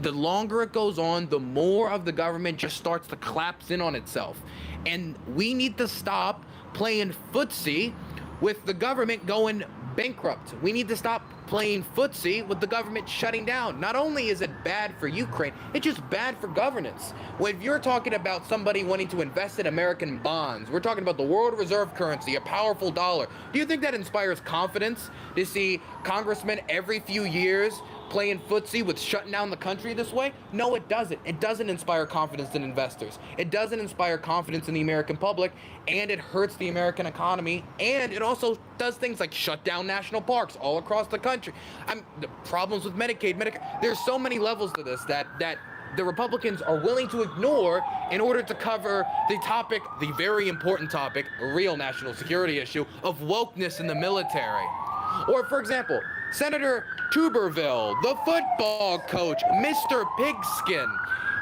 the longer it goes on, the more of the government just starts to collapse in on itself. And we need to stop playing footsie with the government going bankrupt. We need to stop playing footsie with the government shutting down. Not only is it bad for Ukraine, it's just bad for governance. When you're talking about somebody wanting to invest in American bonds, we're talking about the world reserve currency, a powerful dollar. Do you think that inspires confidence to see congressmen every few years playing footsie with shutting down the country this way? No, it doesn't. It doesn't inspire confidence in investors. It doesn't inspire confidence in the American public, and it hurts the American economy, and it also does things like shut down national parks all across the country. The problems with Medicaid, there's so many levels to this that the Republicans are willing to ignore in order to cover the topic, the very important topic, a real national security issue, of wokeness in the military. Or, for example, Senator Tuberville, the football coach, Mr. Pigskin,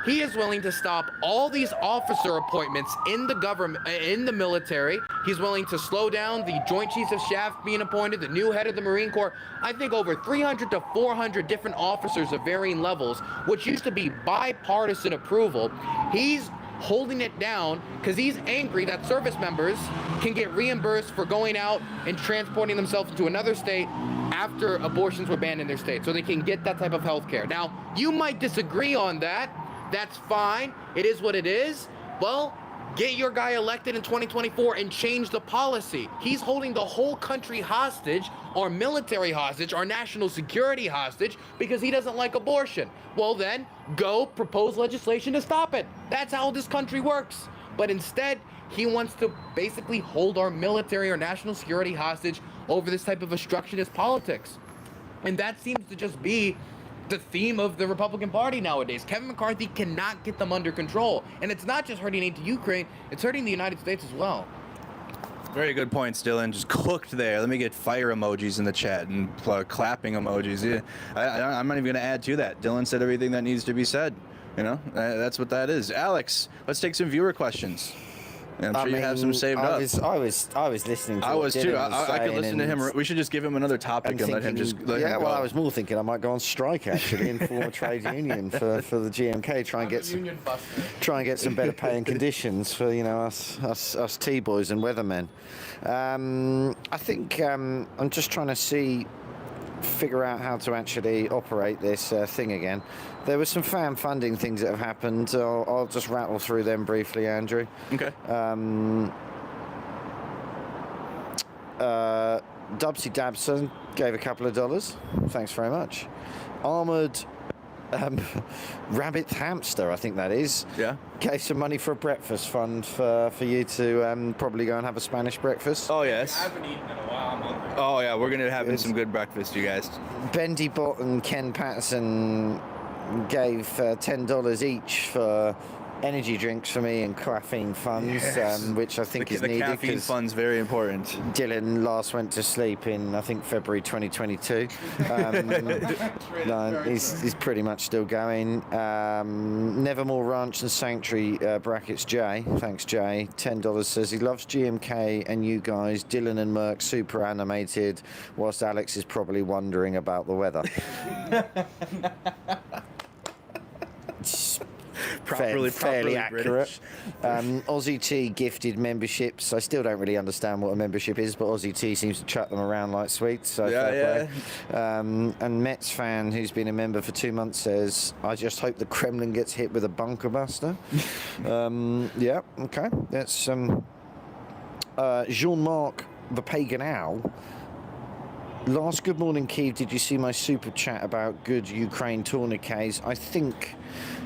he is willing to stop all these officer appointments in the government, in the military. He's willing to slow down the Joint Chiefs of Staff being appointed, the new head of the Marine Corps. I think over 300 to 400 different officers of varying levels, which used to be bipartisan approval. He's holding it down because he's angry that service members can get reimbursed for going out and transporting themselves to another state after abortions were banned in their state, so they can get that type of health care. Now, you might disagree on that. That's fine. It is what it is. Well, get your guy elected in 2024 and change the policy. He's holding the whole country hostage, our military hostage, our national security hostage, because he doesn't like abortion. Well then, go propose legislation to stop it. That's how this country works. But instead, he wants to basically hold our military or national security hostage over this type of obstructionist politics. And that seems to just be the theme of the Republican Party nowadays. Kevin McCarthy cannot get them under control. And it's not just hurting aid to Ukraine, it's hurting the United States as well. Very good points, Dylan. Just cooked there. Let me get fire emojis in the chat and clapping emojis. Yeah, I'm not even going to add to that. Dylan said everything that needs to be said. You know, that's what that is. Alex, let's take some viewer questions. I'm sure you have some saved up. I was listening to I what was Dylan too. was I could saying, listen to him. and We should just give him another topic and let him just let him go. I was more thinking I might go on strike actually and form a trade union for the GMK. Try and get some better pay and conditions for us T-boys and weathermen. I think I'm just trying to figure out how to actually operate this thing again. There were some fan funding things that have happened. I'll just rattle through them briefly, Andrew. Okay. Dubsy Dabson gave a couple of dollars. Thanks very much. Armoured Rabbit Hamster, I think that is. Yeah. Gave some money for a breakfast fund for you to probably go and have a Spanish breakfast. Oh, yes. I haven't eaten in a while. I'm hungry. Oh, yeah. We're going to have some good breakfast, you guys. Bendy Bot and Ken Patterson gave $10 each for energy drinks for me and caffeine funds, yes. Which I think is needed. The caffeine fund's very important. Dylan last went to sleep in, I think, February 2022. No, he's pretty much still going. Nevermore Ranch and Sanctuary, brackets Jay. Thanks, Jay. $10 says he loves GMK and you guys. Dylan and Merck super animated, whilst Alex is probably wondering about the weather. Fairly accurate. Aussie T gifted memberships. I still don't really understand what a membership is, but Aussie T seems to chuck them around like sweets. So yeah. And Mets fan who's been a member for 2 months says, I just hope the Kremlin gets hit with a bunker buster. Yeah, okay. That's Jean-Marc the Pagan Owl. Last Good Morning Kyiv, did you see my super chat about good Ukraine tourniquets? I think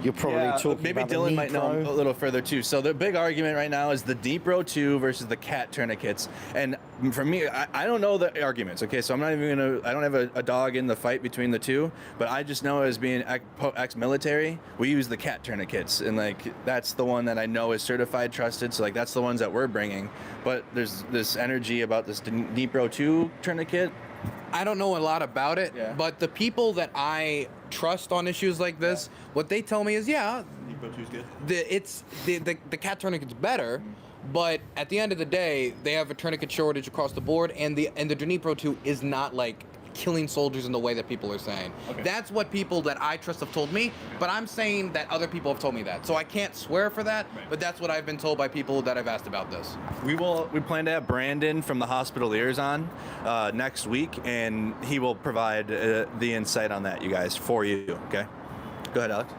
you're probably talking maybe about Dylan the might know a little further too. So the big argument right now is the Dnipro 2 versus the cat tourniquets. And for me, I don't know the arguments. Okay, so I'm not even I don't have a dog in the fight between the two. But I just know as being ex-military, we use the cat tourniquets, and that's the one that I know is certified, trusted. So that's the ones that we're bringing. But there's this energy about this Dnipro 2 tourniquet. I don't know a lot about it, but the people that I trust on issues like this, what they tell me is, the cat tourniquet's better, but at the end of the day, they have a tourniquet shortage across the board, and the Dnipro 2 is not killing soldiers in the way that people are saying. Okay. That's what people that I trust have told me, but I'm saying that other people have told me that. So I can't swear for that, but that's what I've been told by people that I've asked about this. We plan to have Brandon from the Hospitaliers on next week, and he will provide the insight on that, you guys, for you. Okay, go ahead, Alex.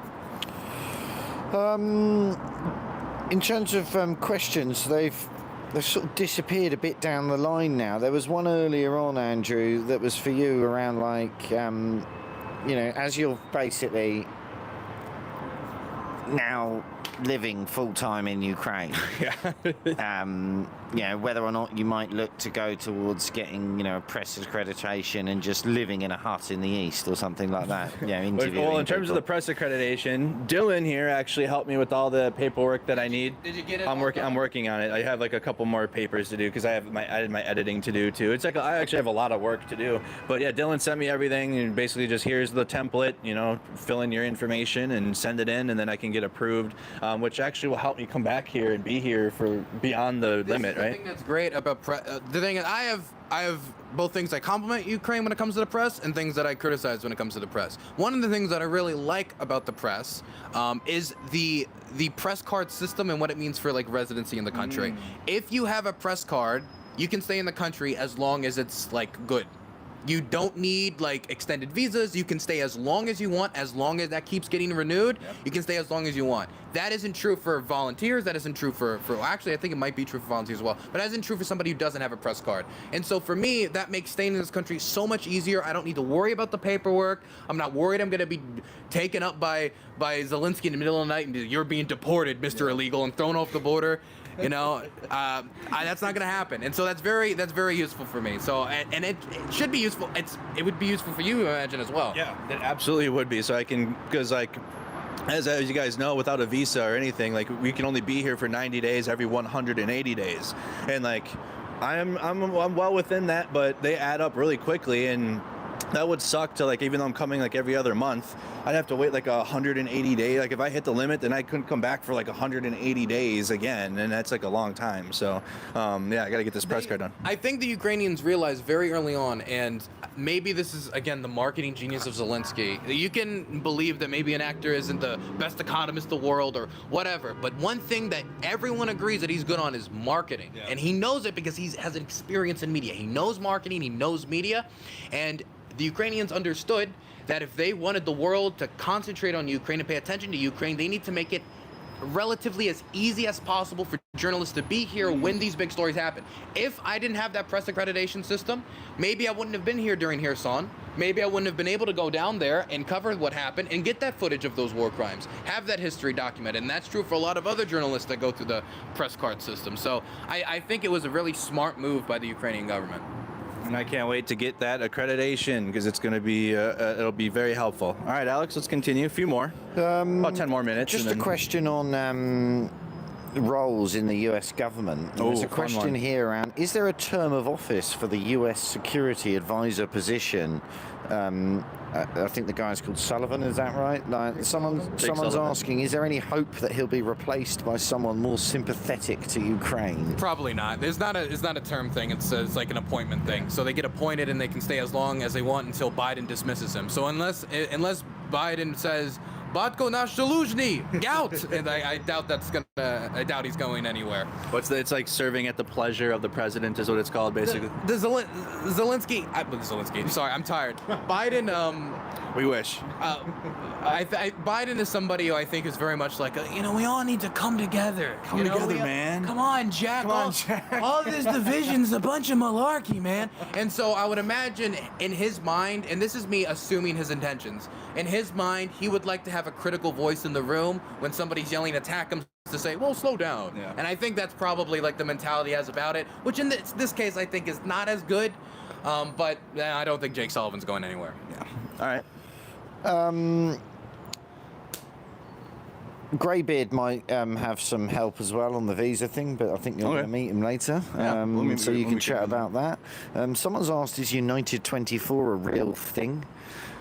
In terms of questions, they've sort of disappeared a bit down the line now. There was one earlier on, Andrew, that was for you around like, you know, as you're basically now living full-time in Ukraine, you know, whether or not you might look to go towards getting, you know, a press accreditation and just living in a hut in the east or something like that. Yeah, interviewing well, in terms of people. the press accreditation, Dylan here actually helped me with all the paperwork that I need. Did you get it? I'm working on it. I have like a couple more papers to do because I had my editing to do too. It's like I actually have a lot of work to do. But yeah, Dylan sent me everything, and basically just here's the template. You know, fill in your information and send it in, and then I can get approved, which actually will help me come back here and be here for beyond the limit, right? The thing that's great about the thing is I have both things I compliment Ukraine when it comes to the press and things that I criticize when it comes to the press. One of the things that I really like about the press is the press card system and what it means for like residency in the country. If you have a press card, you can stay in the country as long as it's like good. You don't need like extended visas. You can stay as long as you want, as long as that keeps getting renewed. Yep. You can stay as long as you want. That isn't true for volunteers. That isn't true for actually, I think it might be true for volunteers as well, but that isn't true for somebody who doesn't have a press card. And so for me, that makes staying in this country so much easier. I don't need to worry about the paperwork. I'm not worried I'm going to be taken up by Zelensky in the middle of the night and you're being deported, Mr. Illegal, and thrown off the border. You know, that's not going to happen, and so that's very useful for me. So, and it should be useful. It would be useful for you, I imagine, as well. Yeah, it absolutely would be. So I can, because like, as you guys know, without a visa or anything, like we can only be here for 90 days every 180 days, and like, I'm well within that, but they add up really quickly, and that would suck to like, even though I'm coming like every other month, I'd have to wait like 180 days. Like if I hit the limit, then I couldn't come back for like 180 days again, and that's like a long time. So yeah, I got to get this press card done. I think the Ukrainians realized very early on, and maybe this is again the marketing genius of Zelensky. You can believe that maybe an actor isn't the best economist in the world or whatever, but one thing that everyone agrees that he's good on is marketing, and he knows it because he has an experience in media. He knows marketing, he knows media, and the Ukrainians understood that if they wanted the world to concentrate on Ukraine and pay attention to Ukraine, they need to make it relatively as easy as possible for journalists to be here when these big stories happen. If I didn't have that press accreditation system, maybe I wouldn't have been here during Kherson. Maybe I wouldn't have been able to go down there and cover what happened and get that footage of those war crimes, have that history documented. And that's true for a lot of other journalists that go through the press card system. So I think it was a really smart move by the Ukrainian government. And I can't wait to get that accreditation because it's going to be it'll be very helpful. All right, Alex, let's continue. A few more, about 10 more minutes. Just a question on roles in the U.S. government. There's a question here around: is there a term of office for the U.S. security advisor position? I think the guy's called Sullivan. Is that right? Like someone's asking: is there any hope that he'll be replaced by someone more sympathetic to Ukraine? Probably not. It's not a term thing. It's like an appointment thing. So they get appointed and they can stay as long as they want until Biden dismisses him. So unless Biden says Batko nash Zaluzhny, gout, and I doubt he's going anywhere. It's like serving at the pleasure of the president is what it's called, basically. Zelensky. Sorry, I'm tired. Biden. We wish. Biden is somebody who I think is very much like, we all need to come together. Come together, man. Come on, Jack. Come on, Jack. All this division's a bunch of malarkey, man. And so I would imagine in his mind, and this is me assuming his intentions, in his mind, he would like to have a critical voice in the room when somebody's yelling, attack him, to say, well, slow down. Yeah. And I think that's probably like the mentality he has about it, which in this case I think is not as good. But I don't think Jake Sullivan's going anywhere. Yeah. All right. Greybeard might have some help as well on the visa thing, but I think you're going to meet him later. Yeah, so you can chat about that. Someone's asked, is United 24 a real thing?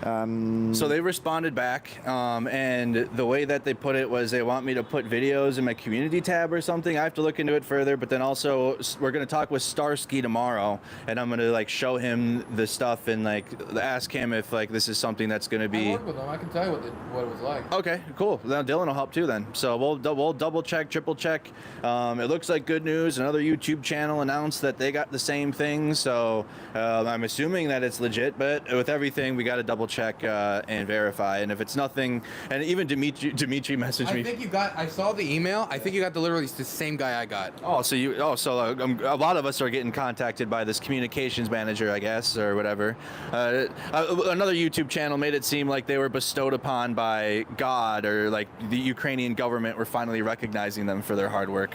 So they responded back, and the way that they put it was they want me to put videos in my community tab or something. I have to look into it further, but then also we're going to talk with Starsky tomorrow, and I'm going to like show him the stuff and like ask him if like this is something that's going to be. I worked with him. I can tell you what it was like. Okay, cool. Now Dylan will help too then. So we'll double check, triple check. It looks like good news. Another YouTube channel announced that they got the same thing. So I'm assuming that it's legit, but with everything, we got to double check and verify. And if it's nothing, and even Dimitri messaged me. I think you got. I saw the email. I think you got literally the same guy I got. Oh, so a lot of us are getting contacted by this communications manager, I guess, or whatever. Another YouTube channel made it seem like they were bestowed upon by God, or like the Ukrainian government were finally recognizing them for their hard work.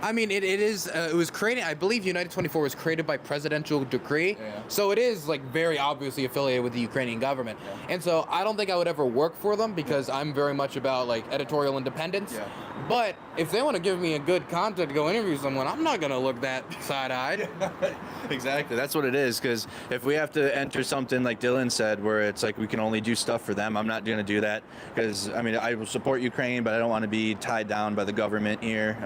I mean, it was created. I believe United 24 was created by presidential decree, so it is like very obviously affiliated with the Ukrainian government. And so I don't think I would ever work for them because I'm very much about like editorial independence. But if they want to give me a good content to go interview someone, I'm not gonna look that side-eyed. Exactly, that's what it is. Because if we have to enter something like Dylan said, where it's like we can only do stuff for them, I'm not gonna do that. Because I mean, I will support Ukraine, but I don't want to be tied down by the government here.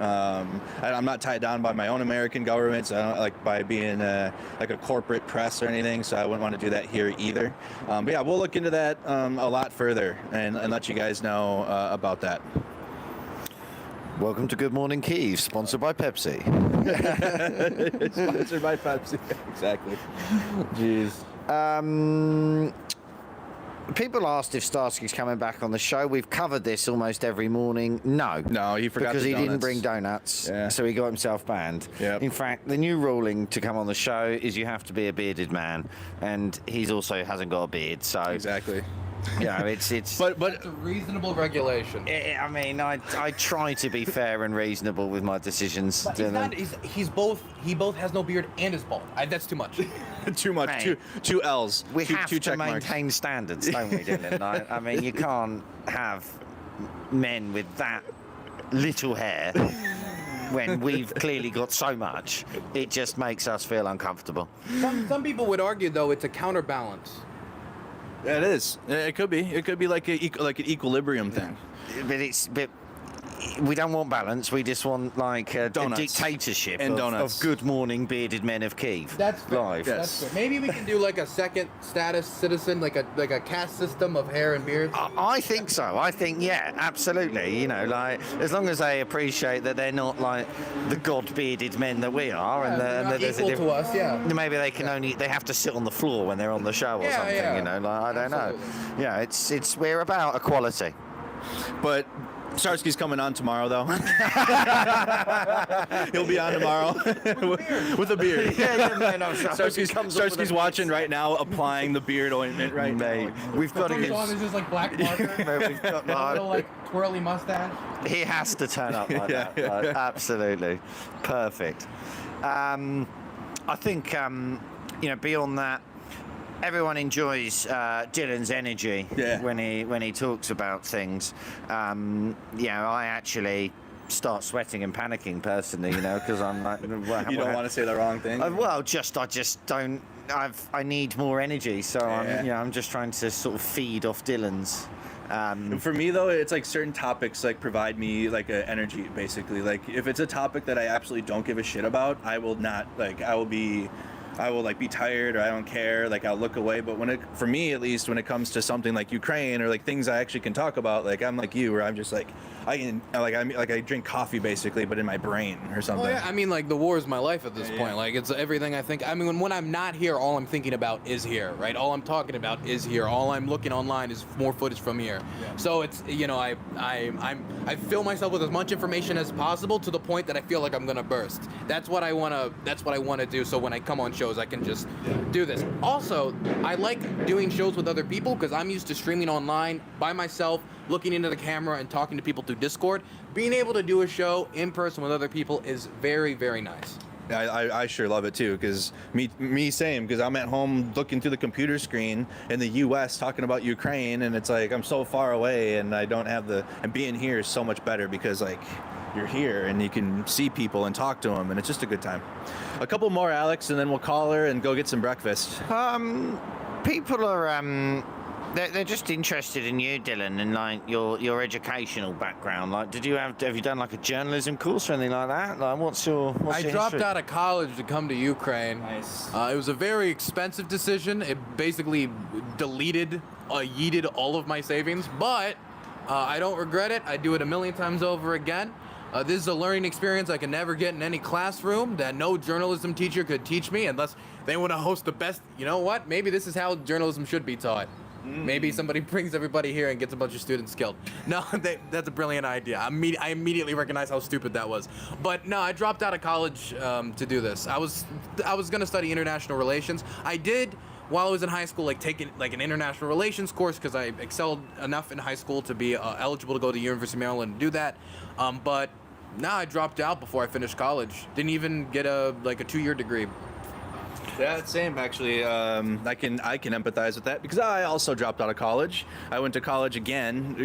I'm not tied down by my own American government, so I don't like by being like a corporate press or anything. So I wouldn't want to do that here either. But yeah, we'll look into that a lot further and let you guys know about that. Welcome to Good Morning Kyiv, sponsored by Pepsi. Sponsored by Pepsi. Exactly. Jeez. People asked if Starsky's coming back on the show. We've covered this almost every morning. No, he forgot because the he didn't donuts. bring donuts, so he got himself banned. Yep. In fact, the new ruling to come on the show is you have to be a bearded man, and he's also hasn't got a beard. So Exactly. yeah, it's But It's a reasonable regulation. I mean, I try to be fair and reasonable with my decisions. But he's both. He both has no beard and is bald. That's too much. too much. Mate, two L's. We two have to check marks. maintain standards, don't we, Dylan? I mean, you can't have men with that little hair when we've clearly got so much. It just makes us feel uncomfortable. Some people would argue though it's a counterbalance. It is. It could be. It could be like an equilibrium thing. But we don't want balance. We just want like a dictatorship and of Good Morning Bearded Men of Kyiv. That's fair. live. Yes. That's fair. Maybe we can do like a second status citizen, like a caste system of hair and beard. I think so. I think, yeah, absolutely. You know, like as long as they appreciate that they're not like the god-bearded men that we are, and they're not there's a equal to us. Yeah. Maybe they can they have to sit on the floor when they're on the show or something. Yeah. You know, like I don't know. Absolutely. Yeah, it's we're about equality. But Starsky's coming on tomorrow, though. He'll be on tomorrow with a beard. Starsky's watching right now, applying the beard ointment right now. We've got to Comes on, get. it's just like black marker. We've got, A little like twirly mustache. he has to turn up like that. Like, absolutely, perfect. I think beyond that, everyone enjoys Dylan's energy when he talks about things. I actually start sweating and panicking personally, because I'm like, You don't want to say the wrong thing. I just don't. I need more energy, so I'm just trying to sort of feed off Dylan's. For me though, it's like certain topics like provide me like a energy basically. Like if it's a topic that I absolutely don't give a shit about, I will not I will be tired, or I don't care, like I'll look away. But for me at least, when it comes to something like Ukraine or like things I actually can talk about, like I'm like you, where I'm just like I drink coffee basically, but in my brain or something. Well, yeah, I mean, like the war is my life at this point. Like it's everything I think. I mean, when I'm not here, all I'm thinking about is here, right? All I'm talking about is here. All I'm looking online is more footage from here. Yeah. So it's I fill myself with as much information as possible to the point that I feel like I'm gonna burst. That's what I wanna do. So when I come on shows, I can just do this. Also, I like doing shows with other people because I'm used to streaming online by myself, looking into the camera and talking to people through Discord. Being able to do a show in person with other people is very, very nice. I sure love it too, because me same, because I'm at home looking through the computer screen in the U.S. talking about Ukraine, and it's like I'm so far away, and I don't have and being here is so much better because like you're here and you can see people and talk to them, and it's just a good time. A couple more, Alex, and then we'll call her and go get some breakfast. People are they're just interested in you, Dylan, and like your educational background. Like, have you done like a journalism course or anything like that? Like, what's your I dropped history? out of college to come to Ukraine. Nice. It was a very expensive decision. It basically yeeted all of my savings, but I don't regret it. I do it a million times over again. This is a learning experience I can never get in any classroom, that no journalism teacher could teach me unless they want to host the best. You know what? Maybe this is how journalism should be taught. Maybe somebody brings everybody here and gets a bunch of students killed. No, that's a brilliant idea. I immediately recognize how stupid that was. But no, I dropped out of college to do this. I was gonna study international relations. I did, while I was in high school, like taking like an international relations course because I excelled enough in high school to be eligible to go to the University of Maryland and do that. But now I dropped out before I finished college. Didn't even get a 2-year degree. Yeah, same actually. I can empathize with that because I also dropped out of college. I went to college again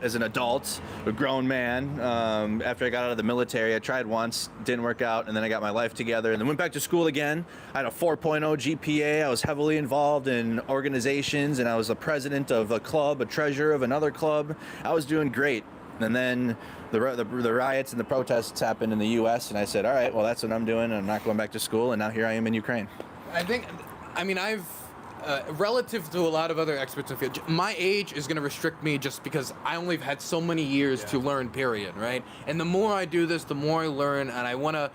as an adult, a grown man. After I got out of the military, I tried once, didn't work out, and then I got my life together, and then went back to school again. I had a 4.0 GPA. I was heavily involved in organizations, and I was the president of a club, a treasurer of another club. I was doing great. And then the riots and the protests happened in the U.S., and I said, all right, well, that's what I'm doing. I'm not going back to school, and now here I am in Ukraine. I've relative to a lot of other experts in the field, my age is going to restrict me just because I only have had so many years to learn, period, right? And the more I do this, the more I learn, and I want to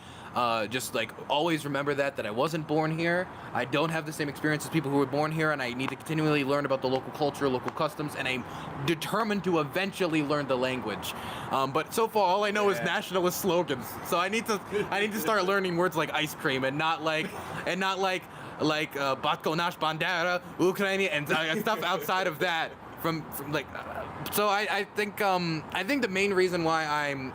just like always remember that I wasn't born here. I don't have the same experience as people who were born here, and I need to continually learn about the local culture, local customs, and I'm determined to eventually learn the language. But so far, all I know is nationalist slogans. So I need to start learning words like ice cream and not like Batko Nash Bandera, Ukraine, and stuff outside of that. So I think the main reason why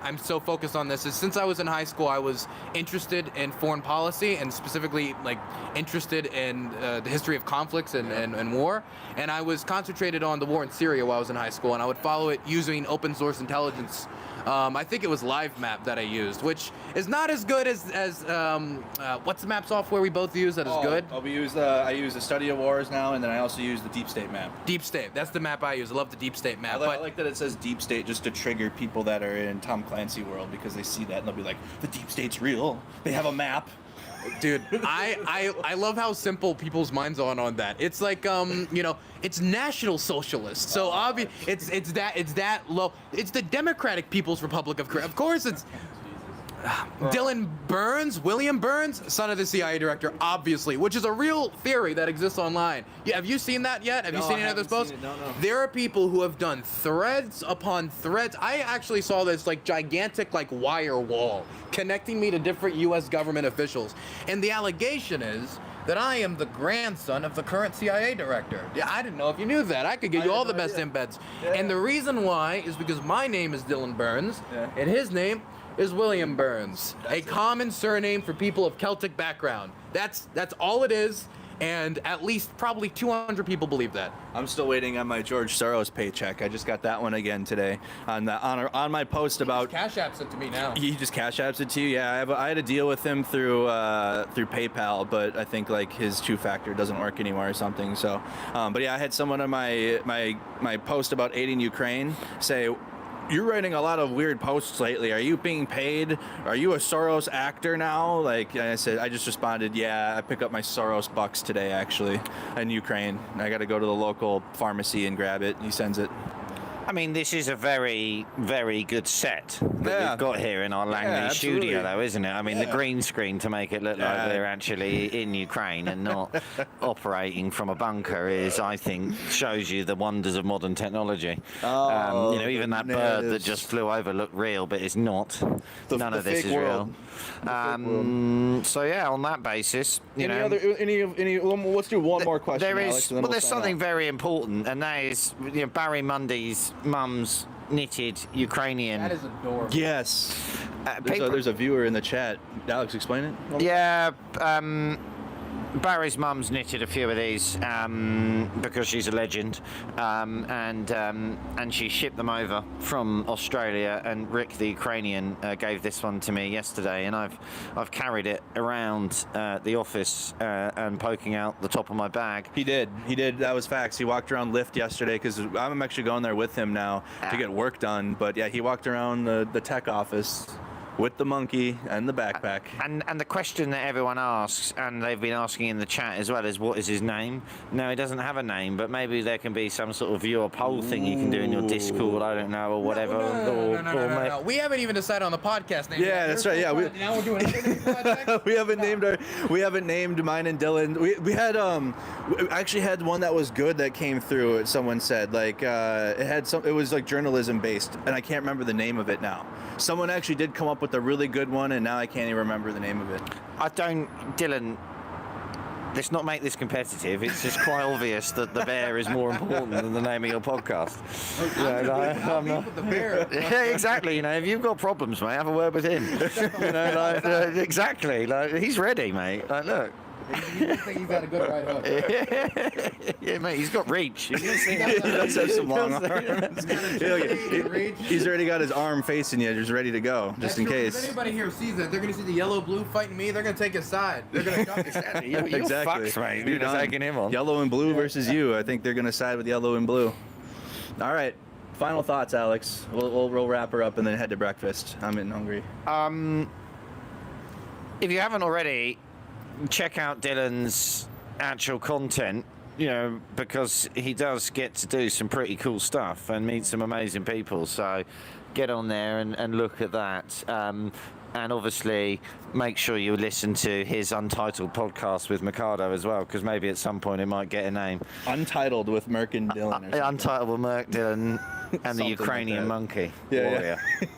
I'm so focused on this is since I was in high school, I was interested in foreign policy and specifically like interested in the history of conflicts and war, and I was concentrated on the war in Syria while I was in high school, and I would follow it using open source intelligence. I think it was LiveMap that I used, which is not as good as what's the map software we both use that is good? I use the Study of Wars now, and then I also use the Deep State map. Deep State, that's the map I use. I love the Deep State map. I like that it says Deep State just to trigger people that are in Tom Clancy world because they see that and they'll be like, the Deep State's real. They have a map. Dude, I love how simple people's minds are on that. It's like it's National Socialist. So it's that low. It's the Democratic People's Republic of Korea. Of course it's William Burns, son of the CIA director, obviously, which is a real theory that exists online. Yeah, have you seen that yet? Have you seen any of those posts? No. There are people who have done threads upon threads. I actually saw this like gigantic like wire wall connecting me to different U.S. government officials, and the allegation is that I am the grandson of the current CIA director. Yeah, I didn't know if you knew that. I could give you all the best embeds. Yeah. And the reason why is because my name is Dylan Burns, and his name is William Burns, a common surname for people of Celtic background. That's all it is, and at least probably 200 people believe that. I'm still waiting on my George Soros paycheck. I just got that one again today on my post about. Cash apps it to me now. He just cash apps it to you. Yeah, I had a deal with him through PayPal, but I think like his two-factor doesn't work anymore or something. So, but yeah, I had someone on my post about aiding Ukraine say, you're writing a lot of weird posts lately. Are you being paid? Are you a Soros actor now? Like I said, I just responded, yeah, I pick up my Soros bucks today, actually, in Ukraine. I got to go to the local pharmacy and grab it. He sends it. I mean, this is a very, very good set that we've got here in our Langley studio, though, isn't it? I mean, the green screen to make it look like we're actually in Ukraine and not operating from a bunker is, I think, shows you the wonders of modern technology. Even that bird that just flew over looked real, but it's not. None of this is real. So yeah, on that basis, let's do one more question. There is, Alex, well, there's something very important, and that is Barry Mundy's mum's knitted Ukrainian. That is adorable. Yes. There's a viewer in the chat. Alex, explain it. Yeah, Barry's mum's knitted a few of these because she's a legend, and she shipped them over from Australia. And Rick, the Ukrainian, gave this one to me yesterday, and I've carried it around the office and poking out the top of my bag. He did. That was facts. He walked around Lyft yesterday because I'm actually going there with him now to get work done. But yeah, he walked around the tech office with the monkey and the backpack. And the question that everyone asks, and they've been asking in the chat as well, is what is his name? No, he doesn't have a name, but maybe there can be some sort of viewer poll thing you can do in your Discord, I don't know, or whatever. No. We haven't even decided on the podcast name. Yeah, that's right. Yeah, now we're doing a project. we haven't named mine and Dylan. We had we actually had one that was good that came through. Someone said like it was like journalism based, and I can't remember the name of it now. Someone actually did come up with a really good one, and now I can't even remember the name of it. Dylan, let's not make this competitive. It's just quite obvious that the bear is more important than the name of your podcast. I'm not with the bear. Yeah, exactly. If you've got problems, mate, have a word with him. Exactly. He's ready, mate. Look. You think he's got a good right hook. Yeah, mate, he's got reach. He does have some long arms. He's already got his arm facing you, just ready to go, just in case. If anybody here sees it, they're going to see the yellow-blue fighting me. They're going to take his side. They're going to jump his side. You're fucked, mate. You're taking him on. Yellow and blue versus you. I think they're going to side with yellow and blue. All right. Final thoughts, Alex. We'll wrap her up and then head to breakfast. I'm getting hungry. If you haven't already, check out Dylan's actual content, because he does get to do some pretty cool stuff and meet some amazing people. So get on there and look at that. And obviously make sure you listen to his Untitled podcast with Mercado as well, because maybe at some point it might get a name. Untitled with Merc and Dylan. Untitled with Merc, Dylan, and the Ukrainian monkey warrior. Yeah.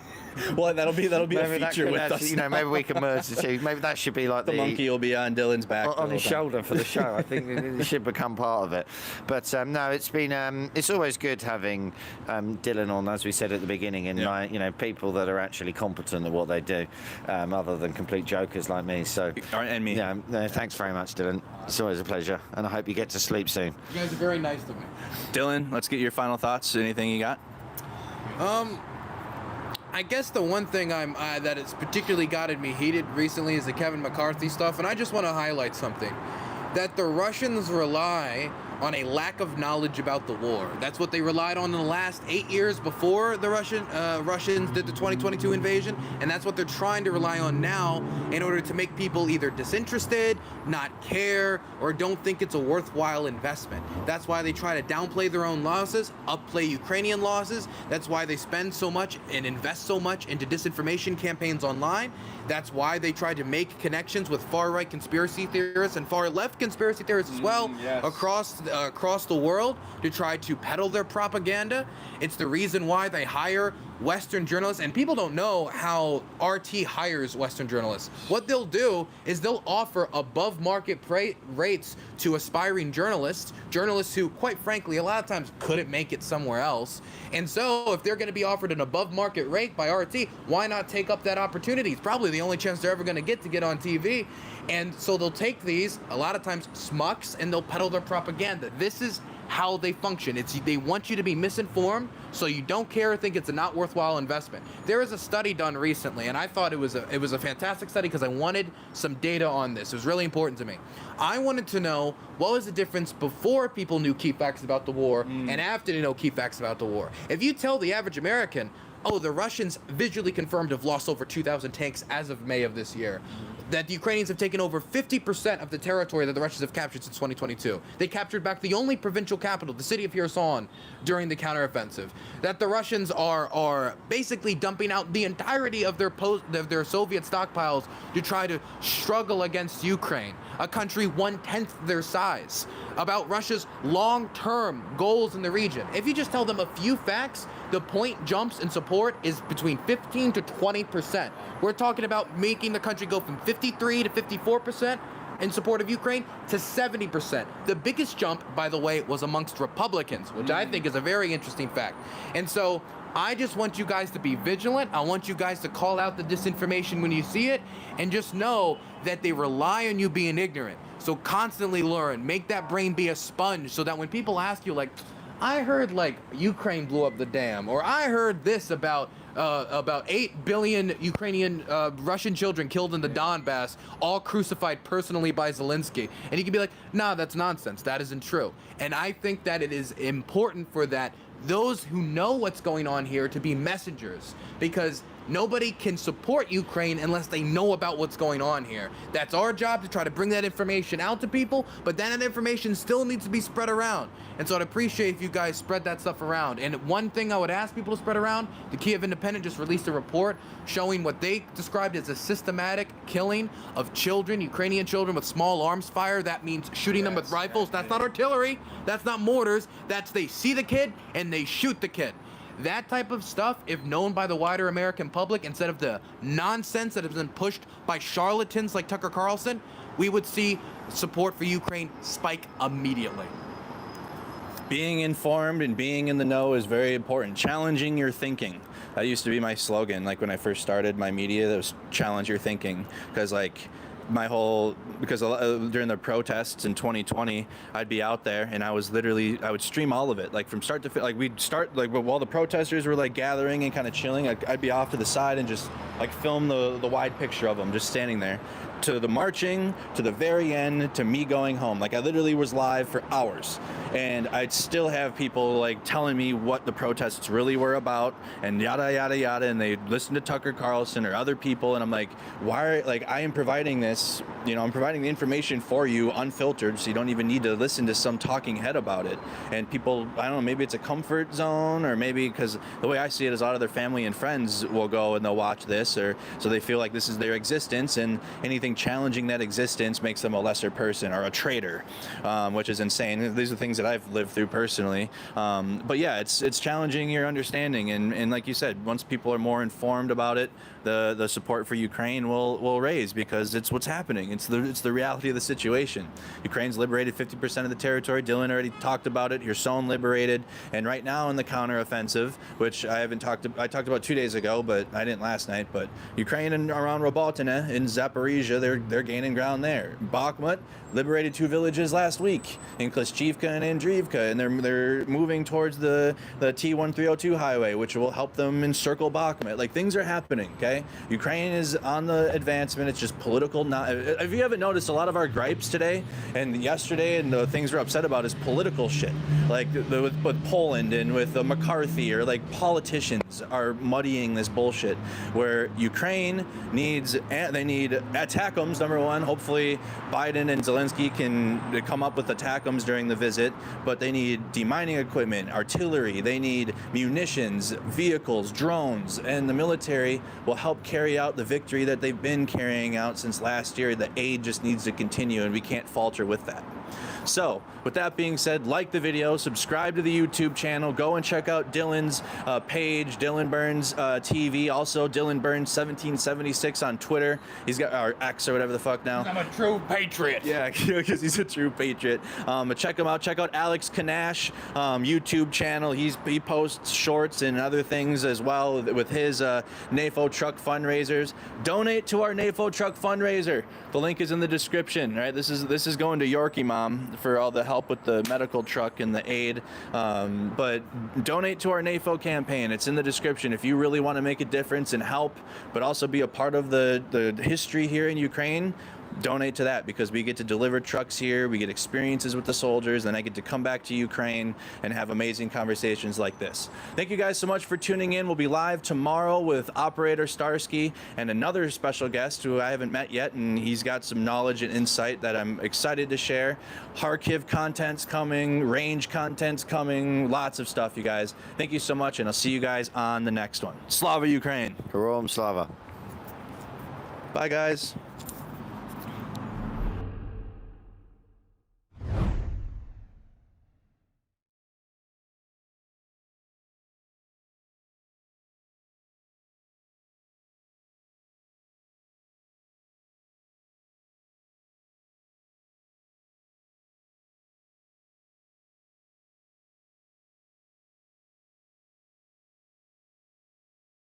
Well, that'll be a feature with us. Maybe we can merge the two. Maybe that should be like the monkey will be on Dylan's back, on his shoulder for the show. I think it should become part of it. But no, it's been it's always good having Dylan on, as we said at the beginning, and people that are actually competent at what they do, other than complete jokers like me. So and me. Yeah, thanks very much, Dylan. It's always a pleasure, and I hope you get to sleep soon. You guys are very nice to me. Dylan, let's get your final thoughts. Anything you got? I guess the one thing that has particularly gotten me heated recently is the Kevin McCarthy stuff, and I just want to highlight something. That the Russians rely on a lack of knowledge about the war. That's what they relied on in the last 8 years before the Russians did the 2022 invasion, and that's what they're trying to rely on now in order to make people either disinterested, not care, or don't think it's a worthwhile investment. That's why they try to downplay their own losses, upplay Ukrainian losses. That's why they spend so much and invest so much into disinformation campaigns online. That's why they try to make connections with far-right conspiracy theorists and far-left conspiracy theorists as well, yes, across the world to try to peddle their propaganda. It's the reason why they hire Western journalists, and people don't know how RT hires Western journalists. What they'll do is they'll offer above market rates to aspiring journalists who, quite frankly, a lot of times couldn't make it somewhere else. And so if they're going to be offered an above market rate by RT, why not take up that opportunity? It's probably the only chance they're ever going to get on TV. And so they'll take these, a lot of times schmucks, and they'll peddle their propaganda. This is how they function. They want you to be misinformed, so you don't care or think it's a not worthwhile investment. There was a study done recently, and I thought it was a fantastic study because I wanted some data on this. It was really important to me. I wanted to know what was the difference before people knew key facts about the war and after they know key facts about the war. If you tell the average American, oh, the Russians visually confirmed have lost over 2,000 tanks as of May of this year, that the Ukrainians have taken over 50% of the territory that the Russians have captured since 2022. They captured back the only provincial capital, the city of Kherson, during the counteroffensive. That the Russians are basically dumping out the entirety of their Soviet stockpiles to try to struggle against Ukraine, a country 1/10 their size. About Russia's long-term goals in the region. If you just tell them a few facts, the point jumps in support is between 15 to 20%. We're talking about making the country go from 53 to 54% in support of Ukraine to 70%. The biggest jump, by the way, was amongst Republicans, which I think is a very interesting fact. And so I just want you guys to be vigilant. I want you guys to call out the disinformation when you see it, and just know that they rely on you being ignorant. So constantly learn, make that brain be a sponge, so that when people ask you, like, I heard like Ukraine blew up the dam, or I heard this about 8 billion Ukrainian Russian children killed in the Donbass, all crucified personally by Zelensky. And you can be like, nah, that's nonsense. That isn't true. And I think that it is important for that those who know what's going on here to be messengers, because nobody can support Ukraine unless they know about what's going on here. That's our job, to try to bring that information out to people, but then that information still needs to be spread around. And so I'd appreciate if you guys spread that stuff around. And one thing I would ask people to spread around, the Kyiv Independent just released a report showing what they described as a systematic killing of children, Ukrainian children, with small arms fire. That means shooting them with rifles. That's not artillery. That's not mortars. That's they see the kid and they shoot the kid. That type of stuff, if known by the wider American public, instead of the nonsense that has been pushed by charlatans like Tucker Carlson, we would see support for Ukraine spike immediately. Being informed and being in the know is very important. Challenging your thinking. That used to be my slogan. Like when I first started my media, that was challenge your thinking. Because during the protests in 2020, I'd be out there and I would stream all of it, like from start to finish. Like we'd start, like while the protesters were like gathering and kind of chilling, I'd be off to the side and just like film the wide picture of them just standing there, to the marching, to the very end, to me going home. Like I literally was live for hours, and I'd still have people like telling me what the protests really were about and yada yada yada, and they'd listen to Tucker Carlson or other people, and I'm like, why? Like I am providing this, I'm providing the information for you unfiltered, so you don't even need to listen to some talking head about it. And people, I don't know, maybe it's a comfort zone, or maybe because the way I see it is a lot of their family and friends will go and they'll watch this, or so they feel like this is their existence, and anything challenging that existence makes them a lesser person or a traitor, which is insane. These are things that I've lived through personally. But yeah, it's challenging your understanding, and like you said, once people are more informed about it, the support for Ukraine will raise, because it's what's happening. It's the reality of the situation. Ukraine's liberated 50% of the territory. Dylan already talked about it. Kherson liberated, and right now in the counteroffensive, which I talked about 2 days ago, but I didn't last night. But Ukraine and around Robotyne in Zaporizhia, they're gaining ground there. Bakhmut liberated 2 villages last week in Klishchivka and Andriivka, and they're moving towards the T-1302 highway, which will help them encircle Bakhmut. Like, things are happening, okay? Ukraine is on the advancement. It's just political. If you haven't noticed, a lot of our gripes today and yesterday and the things we're upset about is political shit. Like with Poland and with McCarthy, or like politicians are muddying this bullshit, where Ukraine needs ATACMS, number one. Hopefully Biden and Zelensky can come up with ATACMS during the visit, but they need demining equipment, artillery, they need munitions, vehicles, drones, and the military will help carry out the victory that they've been carrying out since last year. The aid just needs to continue, and we can't falter with that. So, with that being said, like the video, subscribe to the YouTube channel, go and check out Dylan's page, Dylan Burns TV, also Dylan Burns 1776 on Twitter. He's got our X or whatever the fuck now. I'm a true patriot. Yeah, because he's a true patriot. But check him out. Check out Alex Kanash YouTube channel. He posts shorts and other things as well with his NAFO truck fundraisers. Donate to our NAFO truck fundraiser. The link is in the description. Right, this is going to Yorkie Mom for all the help with the medical truck and the aid. But donate to our NAFO campaign. It's in the description. If you really want to make a difference and help, but also be a part of the history here in Ukraine, donate to that, because we get to deliver trucks here, we get experiences with the soldiers, then I get to come back to Ukraine and have amazing conversations like this. Thank you guys so much for tuning in. We'll be live tomorrow with Operator Starsky and another special guest who I haven't met yet, and he's got some knowledge and insight that I'm excited to share. Kharkiv content's coming, range content's coming, lots of stuff, you guys. Thank you so much, and I'll see you guys on the next one. Slava Ukraine. Heroam Slava. Bye, guys.